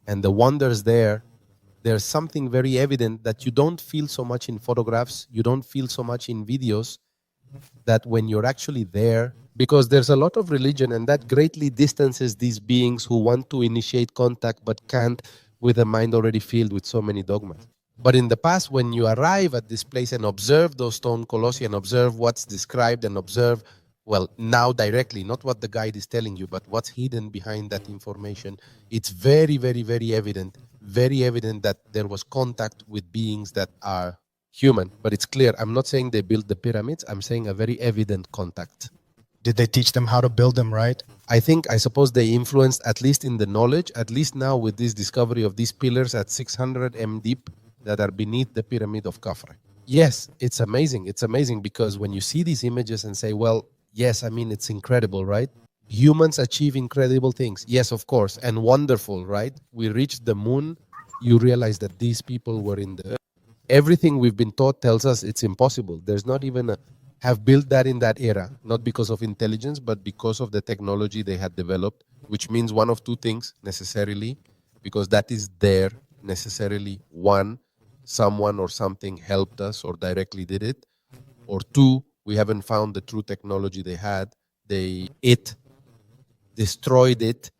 and the wonders there, there's something very evident that you don't feel so much in photographs, you don't feel so much in videos, that when you're actually there, because there's a lot of religion and that greatly distances these beings who want to initiate contact but can't, with a mind already filled with so many dogmas. But in the past, when you arrive at this place and observe those stone colossi and observe what's described and observe, well, now directly, not what the guide is telling you, but what's hidden behind that information, it's very, very, very evident that there was contact with beings that are human. But it's clear, I'm not saying they built the pyramids, I'm saying a very evident contact. Did they teach them how to build them right? I suppose they influenced, at least in the knowledge, at least now with this discovery of these pillars at 600 m deep that are beneath the pyramid of Khafre. Yes, it's amazing. It's amazing because when you see these images and say, well, yes, I mean, it's incredible, right? Humans achieve incredible things. Yes, of course. And wonderful, right? We reached the moon. You realize that these people were in the... Everything we've been taught tells us it's impossible. There's not even a... have built that in that era, not because of intelligence, but because of the technology they had developed, which means one of two things necessarily, because that is there necessarily. One, someone or something helped us or directly did it. Or two, we haven't found the true technology they had. It destroyed it,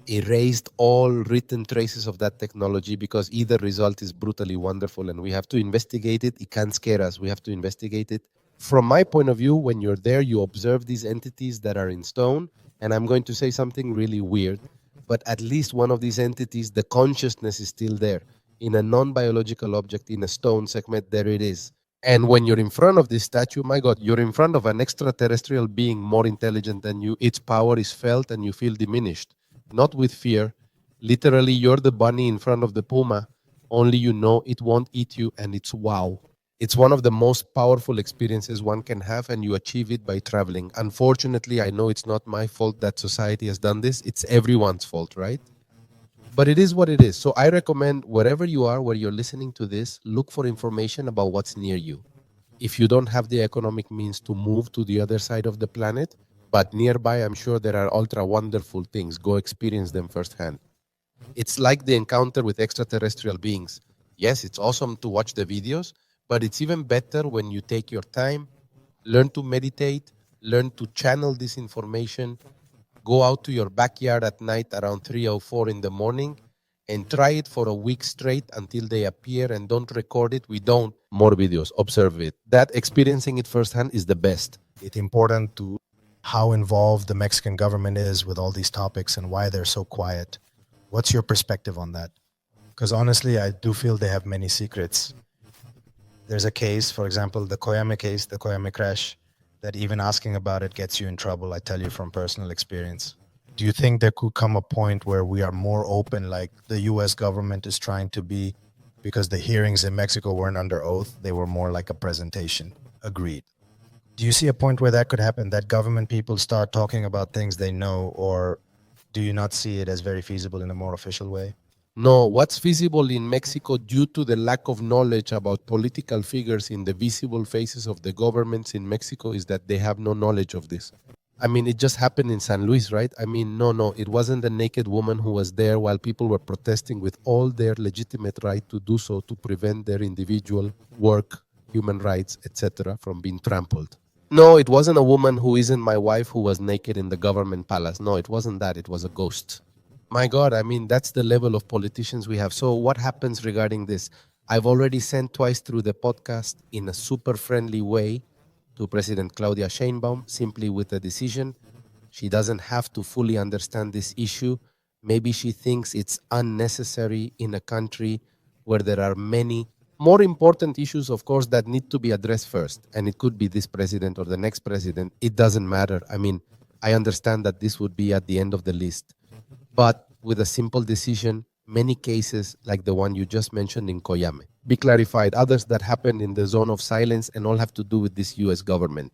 erased all written traces of that technology, because either result is brutally wonderful and we have to investigate it. It can't scare us. We have to investigate it. From my point of view, when you're there, you observe these entities that are in stone, and I'm going to say something really weird, but at least one of these entities, the consciousness is still there. In a non-biological object, in a stone segment, there it is. And when you're in front of this statue, my God, you're in front of an extraterrestrial being more intelligent than you. Its power is felt and you feel diminished. Not with fear. Literally, you're the bunny in front of the puma. Only you know it won't eat you, and it's wow. It's one of the most powerful experiences one can have, and you achieve it by traveling. Unfortunately, I know it's not my fault that society has done this. It's everyone's fault, right? But it is what it is. So I recommend wherever you are, where you're listening to this, look for information about what's near you. If you don't have the economic means to move to the other side of the planet, but nearby, I'm sure there are ultra wonderful things. Go experience them firsthand. It's like the encounter with extraterrestrial beings. Yes, it's awesome to watch the videos, but it's even better when you take your time, learn to meditate, learn to channel this information, go out to your backyard at night around 3 or 4 in the morning and try it for a week straight until they appear, and don't record it. We don't. More videos, observe it. That experiencing it firsthand is the best. It's important to how involved the Mexican government is with all these topics and why they're so quiet. What's your perspective on that? Because honestly, I do feel they have many secrets. There's a case, for example, the Coyame case, the Coyame crash, that even asking about it gets you in trouble. I tell you from personal experience. Do you think there could come a point where we are more open, like the US government is trying to be, because the hearings in Mexico weren't under oath, they were more like a presentation? Agreed. Do you see a point where that could happen, that government people start talking about things they know, or do you not see it as very feasible in a more official way? No, what's feasible in Mexico due to the lack of knowledge about political figures in the visible faces of the governments in Mexico is that they have no knowledge of this. I mean, it just happened in San Luis, right? I mean, no, it wasn't a naked woman who was there while people were protesting with all their legitimate right to do so, to prevent their individual work, human rights, etc. from being trampled. No, it wasn't a woman who isn't my wife who was naked in the government palace. No, it wasn't that. It was a ghost. My God, I mean, that's the level of politicians we have. So what happens regarding this? I've already sent twice through the podcast in a super friendly way to President Claudia Sheinbaum, simply with a decision. She doesn't have to fully understand this issue. Maybe she thinks it's unnecessary in a country where there are many more important issues, of course, that need to be addressed first. And it could be this president or the next president. It doesn't matter. I mean, I understand that this would be at the end of the list. But with a simple decision, many cases like the one you just mentioned in Coyame be clarified. Others that happened in the zone of silence and all have to do with this US government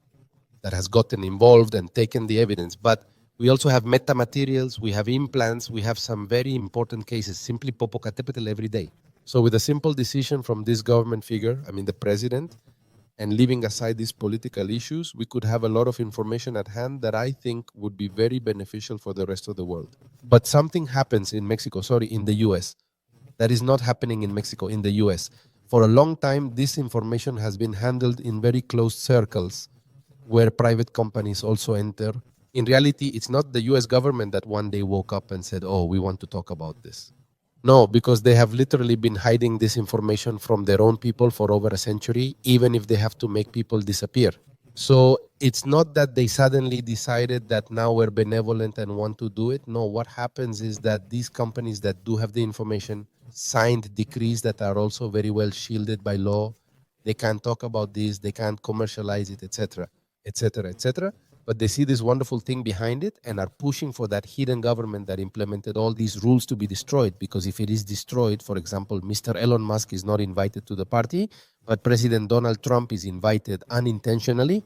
that has gotten involved and taken the evidence. But we also have metamaterials, we have implants, we have some very important cases, simply Popocatépetl every day. So with a simple decision from this government figure, I mean the president, and leaving aside these political issues, we could have a lot of information at hand that I think would be very beneficial for the rest of the world. But something happens in Mexico, in the US, that is not happening in Mexico, in the US. For a long time, this information has been handled in very closed circles where private companies also enter. In reality, it's not the US government that one day woke up and said, oh, we want to talk about this. No, because they have literally been hiding this information from their own people for over a century, even if they have to make people disappear. So it's not that they suddenly decided that now we're benevolent and want to do it. No, what happens is that these companies that do have the information signed decrees that are also very well shielded by law. They can't talk about this, they can't commercialize it, etc., etc., etc. But they see this wonderful thing behind it and are pushing for that hidden government that implemented all these rules to be destroyed. Because if it is destroyed, for example, Mr. Elon Musk is not invited to the party, but President Donald Trump is invited unintentionally.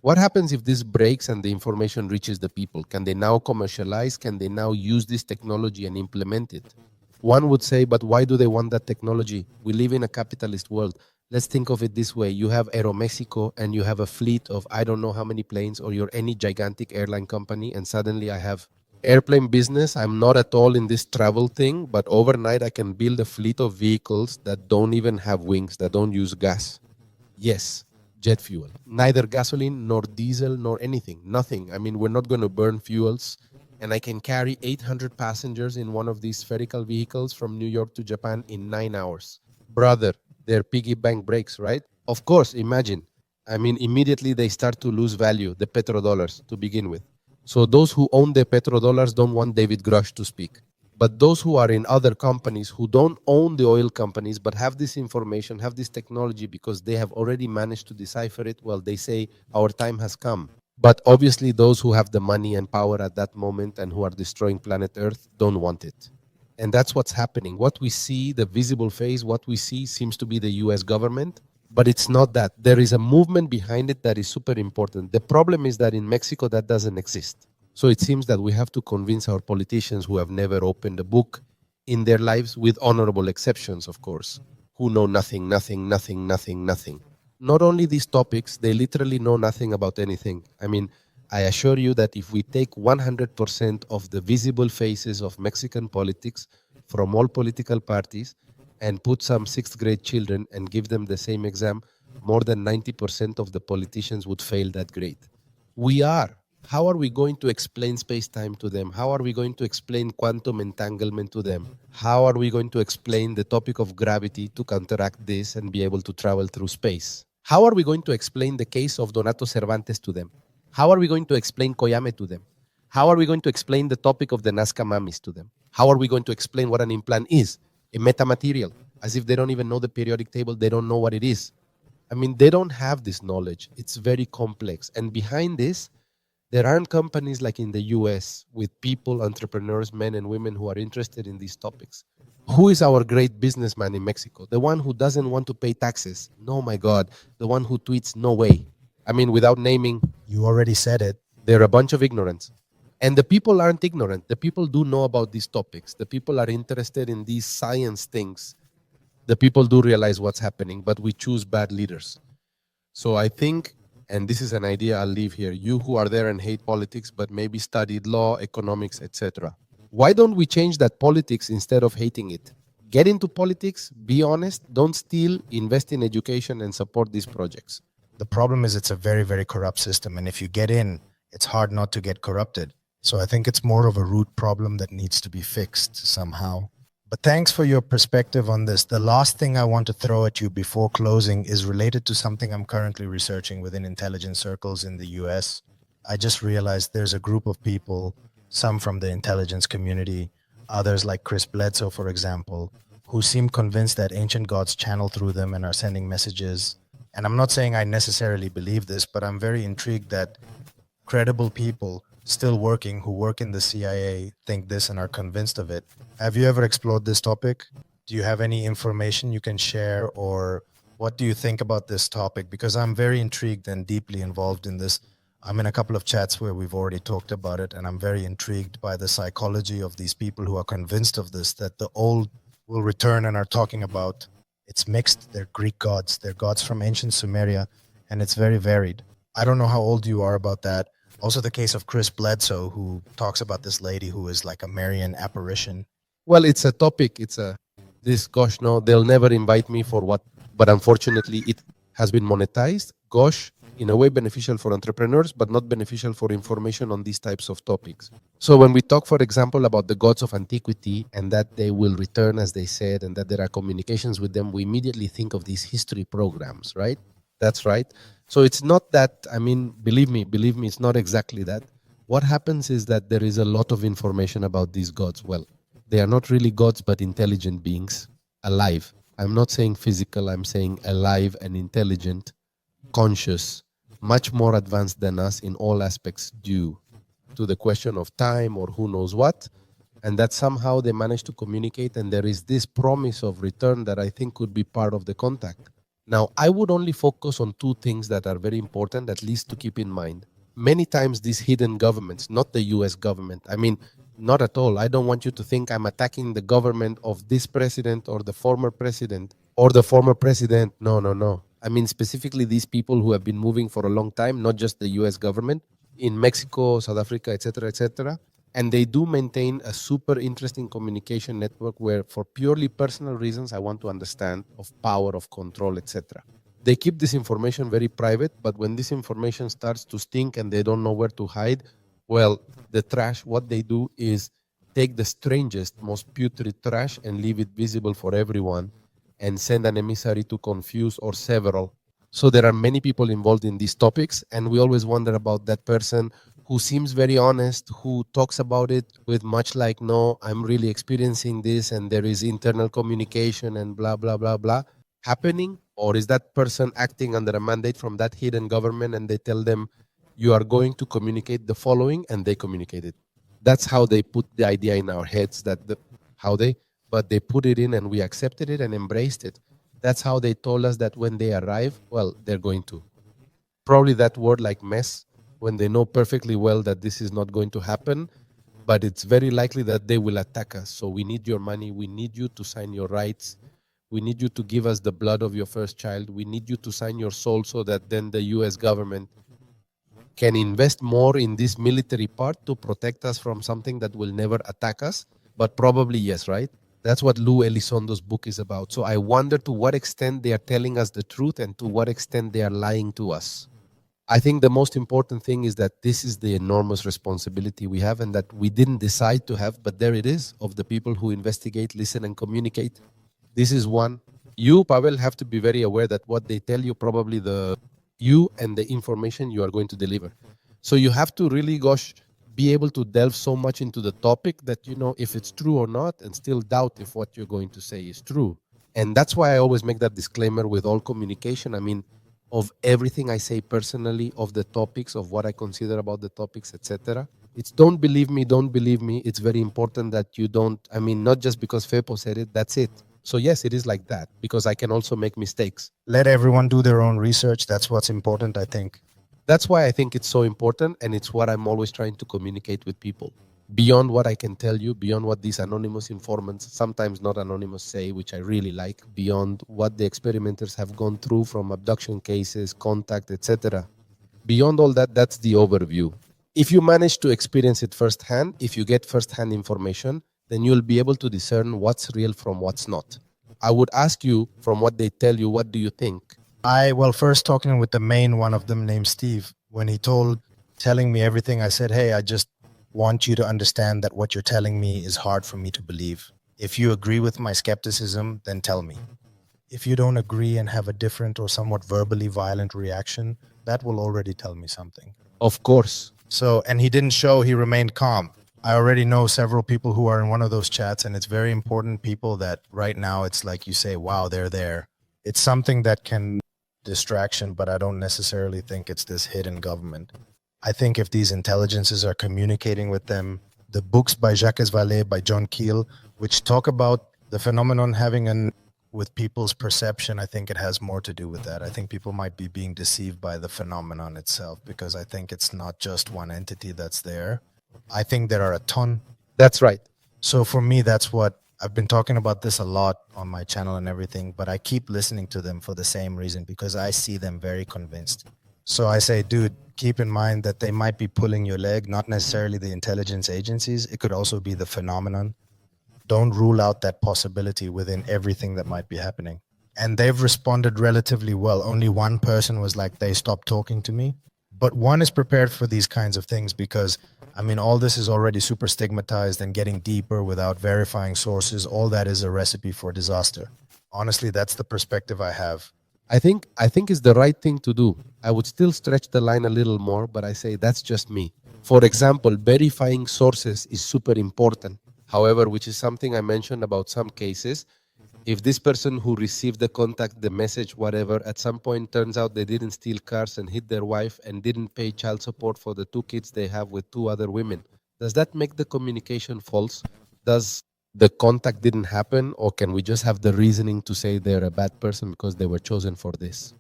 What happens if this breaks and the information reaches the people? Can they now commercialize? Can they now use this technology and implement it? One would say, but why do they want that technology? We live in a capitalist world. Let's think of it this way. You have Aeromexico and you have a fleet of I don't know how many planes, or you're any gigantic airline company, and suddenly I have airplane business. I'm not at all in this travel thing, but overnight I can build a fleet of vehicles that don't even have wings, that don't use gas. Yes, jet fuel. Neither gasoline nor diesel nor anything. Nothing. I mean, we're not going to burn fuels. And I can carry 800 passengers in one of these spherical vehicles from New York to Japan in 9 hours. Brother, their piggy bank breaks, right? Of course, imagine. I mean, immediately they start to lose value, the petrodollars, to begin with. So those who own the petrodollars don't want David Grush to speak. But those who are in other companies who don't own the oil companies but have this information, have this technology because they have already managed to decipher it, well, they say, our time has come. But obviously those who have the money and power at that moment and who are destroying planet Earth don't want it. And that's what's happening. What we see, the visible face, what we see seems to be the US government, but it's not that. There is a movement behind it that is super important. The problem is that in Mexico that doesn't exist. So it seems that we have to convince our politicians who have never opened a book in their lives, with honorable exceptions, of course, who know nothing. Not only these topics, they literally know nothing about anything. I mean, I assure you that if we take 100% of the visible faces of Mexican politics from all political parties and put some sixth grade children and give them the same exam, more than 90% of the politicians would fail that grade. We are. How are we going to explain space-time to them? How are we going to explain quantum entanglement to them? How are we going to explain the topic of gravity to counteract this and be able to travel through space? How are we going to explain the case of Donato Cervantes to them? How are we going to explain Coyame to them? How are we going to explain the topic of the Nazca Mummies to them? How are we going to explain what an implant is? A metamaterial, as if they don't even know the periodic table, they don't know what it is. I mean, they don't have this knowledge. It's very complex. And behind this, there aren't companies like in the US with people, entrepreneurs, men and women who are interested in these topics. Who is our great businessman in Mexico? The one who doesn't want to pay taxes. No, my God. The one who tweets, no way. I mean, without naming. You already said it. They're a bunch of ignorance. And the people aren't ignorant. The people do know about these topics. The people are interested in these science things. The people do realize what's happening, but we choose bad leaders. So I think, and this is an idea I'll leave here, you who are there and hate politics, but maybe studied law, economics, etc. Why don't we change that politics instead of hating it? Get into politics, be honest, don't steal, invest in education and support these projects. The problem is it's a very, very corrupt system. And if you get in, it's hard not to get corrupted. So I think it's more of a root problem that needs to be fixed somehow. But thanks for your perspective on this. The last thing I want to throw at you before closing is related to something I'm currently researching within intelligence circles in the US. I just realized there's a group of people, some from the intelligence community, others like Chris Bledsoe, for example, who seem convinced that ancient gods channel through them and are sending messages. And I'm not saying I necessarily believe this, but I'm very intrigued that credible people still working who work in the CIA think this and are convinced of it. Have you ever explored this topic? Do you have any information you can share, or what do you think about this topic? Because I'm very intrigued and deeply involved in this. I'm in a couple of chats where we've already talked about it, and I'm very intrigued by the psychology of these people who are convinced of this, that the old will return and are talking about. It's mixed. They're Greek gods, they're gods from ancient Sumeria, and it's very varied. I don't know how old you are about that. Also, the case of Chris Bledsoe, who talks about this lady who is like a Marian apparition. Well, it's a topic. It's a this. Gosh, no, they'll never invite me for what. But unfortunately, it has been monetized. Gosh, in a way beneficial for entrepreneurs, but not beneficial for information on these types of topics. So when we talk, for example, about the gods of antiquity and that they will return, as they said, and that there are communications with them, we immediately think of these history programs, right? That's right. So it's not that, I mean, believe me, it's not exactly that. What happens is that there is a lot of information about these gods. Well, they are not really gods, but intelligent beings, alive. I'm not saying physical, I'm saying alive and intelligent, conscious, much more advanced than us in all aspects due to the question of time or who knows what. And that somehow they manage to communicate, and there is this promise of return that I think could be part of the contact. Now, I would only focus on two things that are very important, at least to keep in mind. Many times these hidden governments, not the US government, I mean, not at all. I don't want you to think I'm attacking the government of this president or the former president or the former president. No, no, no. I mean, specifically these people who have been moving for a long time, not just the US government, in Mexico, South Africa, etc., etc. And they do maintain a super interesting communication network where, for purely personal reasons, I want to understand of power, of control, etc. They keep this information very private, but when this information starts to stink and they don't know where to hide, well, the trash, what they do is take the strangest, most putrid trash and leave it visible for everyone and send an emissary to confuse or several. So there are many people involved in these topics, and we always wonder about that person who seems very honest, who talks about it with much like, no, I'm really experiencing this and there is internal communication and blah, blah, blah, blah happening. Or is that person acting under a mandate from that hidden government and they tell them, you are going to communicate the following, and they communicate it. That's how they put the idea in our heads, but they put it in and we accepted it and embraced it. That's how they told us that when they arrive, well, they're going to. Probably that word like mess, when they know perfectly well that this is not going to happen, but it's very likely that they will attack us. So we need your money. We need you to sign your rights. We need you to give us the blood of your first child. We need you to sign your soul so that then the US government can invest more in this military part to protect us from something that will never attack us. But probably yes, right? That's what Lou Elizondo's book is about. So I wonder to what extent they are telling us the truth and to what extent they are lying to us. I think the most important thing is that this is the enormous responsibility we have and that we didn't decide to have, but there it is, of the people who investigate, listen, and communicate. This is one. You, Pavel, have to be very aware that what they tell you, probably you and the information you are going to deliver. So you have to really, be able to delve so much into the topic that you know if it's true or not, and still doubt if what you're going to say is true. And that's why I always make that disclaimer with all communication. I mean, of everything I say personally, of the topics, of what I consider about the topics, etc. It's don't believe me. It's very important that you don't, I mean, not just because Fepo said it, that's it. So yes, it is like that, because I can also make mistakes. Let everyone do their own research. That's what's important, I think. That's why I think it's so important, and it's what I'm always trying to communicate with people. Beyond what I can tell you, beyond what these anonymous informants, sometimes not anonymous, say, which I really like, beyond what the experimenters have gone through from abduction cases, contact, etc. Beyond all that, that's the overview. If you manage to experience it firsthand, if you get firsthand information, then you'll be able to discern what's real from what's not. I would ask you, from what they tell you, what do you think? First talking with the main one of them named Steve, when he telling me everything, I said, hey, I just want you to understand that what you're telling me is hard for me to believe. If you agree with my skepticism, then tell me. If you don't agree and have a different or somewhat verbally violent reaction, that will already tell me something. Of course. So, and he didn't show, he remained calm. I already know several people who are in one of those chats, and it's very important people that right now it's like you say, wow, they're there. It's something that can distraction, but I don't necessarily think it's this hidden government. I think if these intelligences are communicating with them, the books by Jacques Vallée, by John Keel, which talk about the phenomenon having an with people's perception, I think it has more to do with that. I think people might be being deceived by the phenomenon itself because I think it's not just one entity that's there. I think there are a ton. That's right. So for me, that's what I've been talking about this a lot on my channel and everything, but I keep listening to them for the same reason because I see them very convinced. So I say, dude, keep in mind that they might be pulling your leg, not necessarily the intelligence agencies. It could also be the phenomenon. Don't rule out that possibility within everything that might be happening. And they've responded relatively well. Only one person was like, they stopped talking to me. But one is prepared for these kinds of things because, I mean, all this is already super stigmatized and getting deeper without verifying sources. All that is a recipe for disaster. Honestly, that's the perspective I have. I think it's the right thing to do. I would still stretch the line a little more, but I say that's just me. For example, verifying sources is super important. However, which is something I mentioned about some cases, if this person who received the contact, the message, whatever, at some point turns out they didn't steal cars and hit their wife and didn't pay child support for the 2 kids they have with 2 other women, does that make the communication false? Does the contact didn't happen, or can we just have the reasoning to say they're a bad person because they were chosen for this?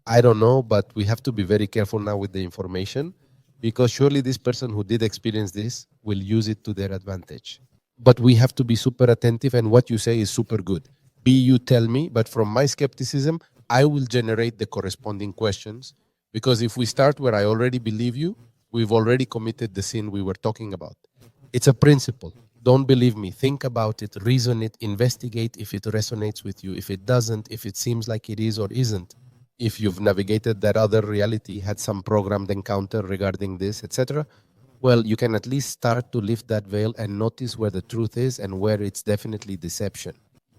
I don't know, but we have to be very careful now with the information because surely this person who did experience this will use it to their advantage. But we have to be super attentive, and what you say is super good. You tell me, but from my skepticism, I will generate the corresponding questions, because if we start where I already believe you, we've already committed the sin we were talking about. It's a principle. Don't believe me. Think about it, reason it, investigate if it resonates with you. If it doesn't, if it seems like it is or isn't, if you've navigated that other reality, had some programmed encounter regarding this, etc., well, you can at least start to lift that veil and notice where the truth is and where it's definitely deception.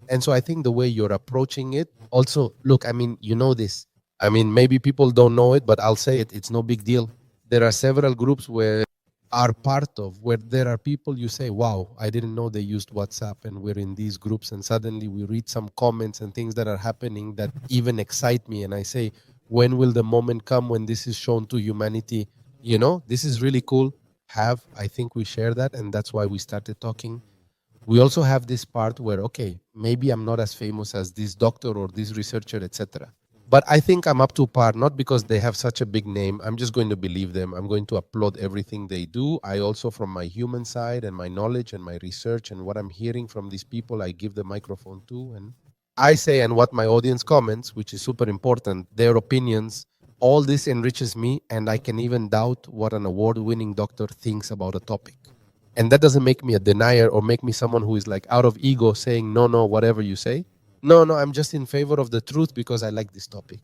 And so I think the way you're approaching it, also, look, I mean, you know this. I mean, maybe people don't know it, but I'll say it. It's no big deal. There are several groups where are part of where there are people you say, wow, I didn't know they used WhatsApp, and we're in these groups, and suddenly we read some comments and things that are happening that even excite me. And I say, when will the moment come when this is shown to humanity? You know, this is really cool. I think we share that, and that's why we started talking. We also have this part where, okay, maybe I'm not as famous as this doctor or this researcher, etc. But I think I'm up to par, not because they have such a big name. I'm just going to believe them. I'm going to applaud everything they do. I also, from my human side and my knowledge and my research and what I'm hearing from these people, I give the microphone to. And I say, and what my audience comments, which is super important, their opinions, all this enriches me, and I can even doubt what an award-winning doctor thinks about a topic. And that doesn't make me a denier or make me someone who is like out of ego saying, no, whatever you say. No, I'm just in favor of the truth because I like this topic.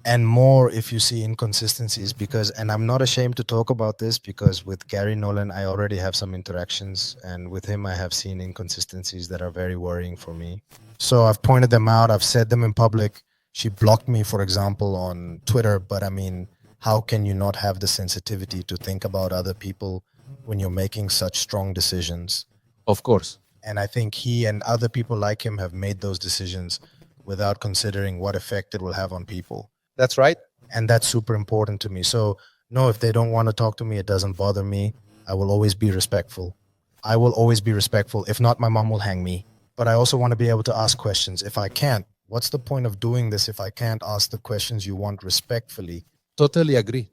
And more if you see inconsistencies, because, and I'm not ashamed to talk about this because with Gary Nolan, I already have some interactions, and with him, I have seen inconsistencies that are very worrying for me. So I've pointed them out. I've said them in public. She blocked me, for example, on Twitter. But I mean, how can you not have the sensitivity to think about other people when you're making such strong decisions? Of course. And I think he and other people like him have made those decisions without considering what effect it will have on people. That's right. And that's super important to me. So, no, if they don't want to talk to me, it doesn't bother me. I will always be respectful. I will always be respectful. If not, my mom will hang me. But I also want to be able to ask questions. If I can't, what's the point of doing this if I can't ask the questions you want respectfully? Totally agree.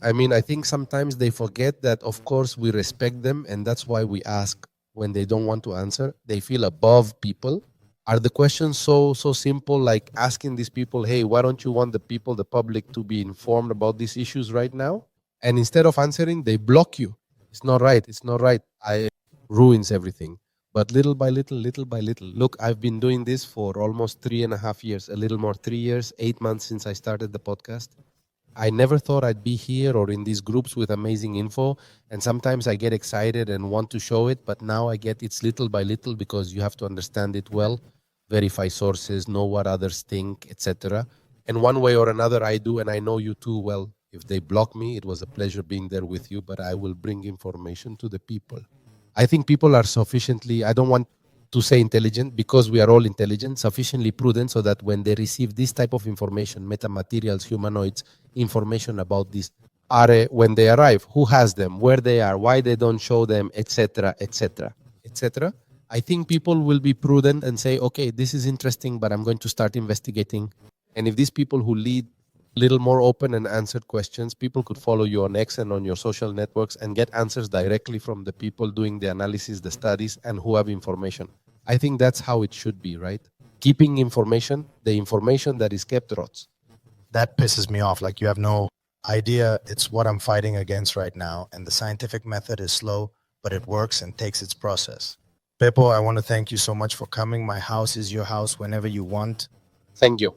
I mean, I think sometimes they forget that, of course, we respect them, and that's why we ask when they don't want to answer. They feel above people. Are the questions so simple, like asking these people, hey, why don't you want the people, the public, to be informed about these issues right now? And instead of answering, they block you. It's not right. I ruins everything. But little by little, look, I've been doing this for almost 3.5 years, a little more, 3 years, 8 months since I started the podcast. I never thought I'd be here or in these groups with amazing info. And sometimes I get excited and want to show it, but now I get it's little by little because you have to understand it well, verify sources, know what others think, etc. And one way or another, I do, and I know you too well. If they block me, it was a pleasure being there with you, but I will bring information to the people. I think people are sufficiently, I don't want to say intelligent because we are all intelligent, sufficiently prudent so that when they receive this type of information, metamaterials, humanoids, information about this, are when they arrive, who has them, where they are, why they don't show them, etc., etc., etc. I think people will be prudent and say, okay, this is interesting, but I'm going to start investigating. And if these people who lead little more open and answered questions, people could follow you on X and on your social networks and get answers directly from the people doing the analysis, the studies, and who have information. I think that's how it should be, right? Keeping information, the information that is kept rots. That pisses me off. Like, you have no idea. It's what I'm fighting against right now. And the scientific method is slow, but it works and takes its process. Fepo, I want to thank you so much for coming. My house is your house whenever you want. Thank you.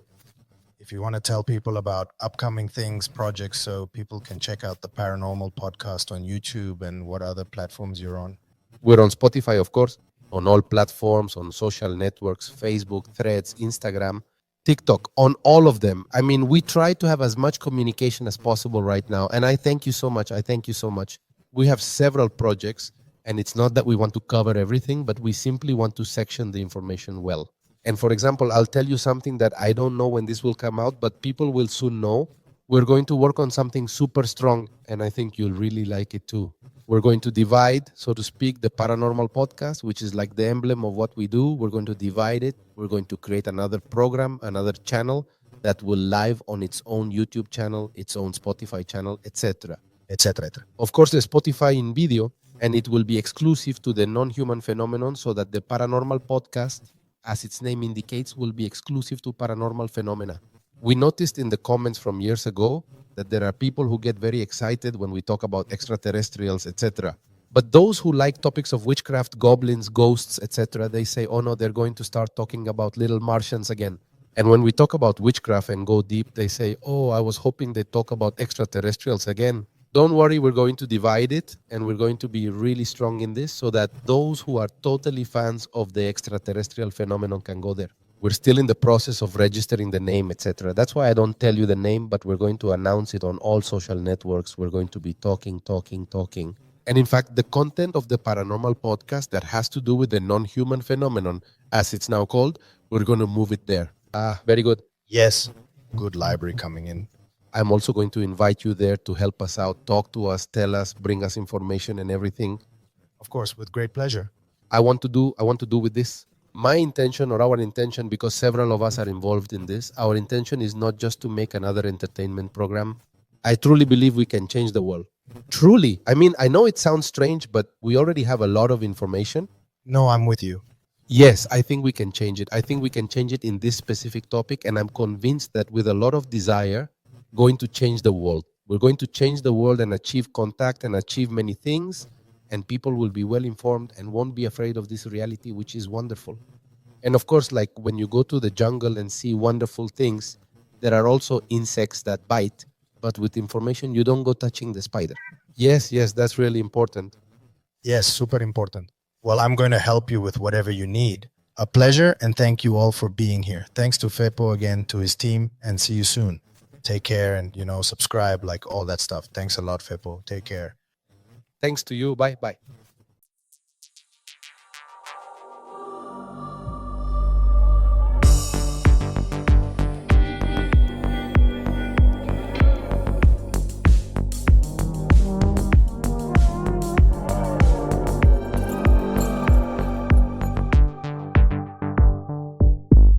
If you want to tell people about upcoming things, projects, so people can check out the Paranormal Podcast on YouTube and what other platforms you're on. We're on Spotify, of course, on all platforms, on social networks, Facebook, Threads, Instagram, TikTok, on all of them. I mean, we try to have as much communication as possible right now. And I thank you so much. I thank you so much. We have several projects, and it's not that we want to cover everything, but we simply want to section the information well. And for example, I'll tell you something that I don't know when this will come out, but people will soon know. We're going to work on something super strong, and I think you'll really like it too. We're going to divide, so to speak, the Paranormal Podcast, which is like the emblem of what we do. We're going to divide it. We're going to create another program, another channel that will live on its own YouTube channel, its own Spotify channel, etc. Etc. Of course, the Spotify in video, and it will be exclusive to the non-human phenomenon, so that the Paranormal Podcast, as its name indicates, will be exclusive to paranormal phenomena. We noticed in the comments from years ago that there are people who get very excited when we talk about extraterrestrials, etc. But those who like topics of witchcraft, goblins, ghosts, etc., they say, oh no, they're going to start talking about little Martians again. And when we talk about witchcraft and go deep, they say, oh, I was hoping they'd talk about extraterrestrials again. Don't worry, we're going to divide it, and we're going to be really strong in this so that those who are totally fans of the extraterrestrial phenomenon can go there. We're still in the process of registering the name, etc. That's why I don't tell you the name, but we're going to announce it on all social networks. We're going to be talking. And in fact, the content of the Paranormal Podcast that has to do with the non-human phenomenon, as it's now called, we're going to move it there. Very good. Yes. Good library coming in. I'm also going to invite you there to help us out, talk to us, tell us, bring us information and everything. Of course, with great pleasure. I want to do with this. My intention, or our intention, because several of us are involved in this, our intention is not just to make another entertainment program. I truly believe we can change the world. Truly. I mean, I know it sounds strange, but we already have a lot of information. No, I'm with you. Yes, I think we can change it. I think we can change it in this specific topic, and I'm convinced that with a lot of desire, going to change the world. We're going to change the world and achieve contact and achieve many things, and people will be well informed and won't be afraid of this reality, which is wonderful. And of course, like when you go to the jungle and see wonderful things, there are also insects that bite, but with information, you don't go touching the spider. Yes, that's really important. Yes, super important. Well, I'm going to help you with whatever you need. A pleasure, and thank you all for being here. Thanks to Fepo again, to his team, and see you soon. Take care and, subscribe, like all that stuff. Thanks a lot, Fepo. Take care. Thanks to you. Bye.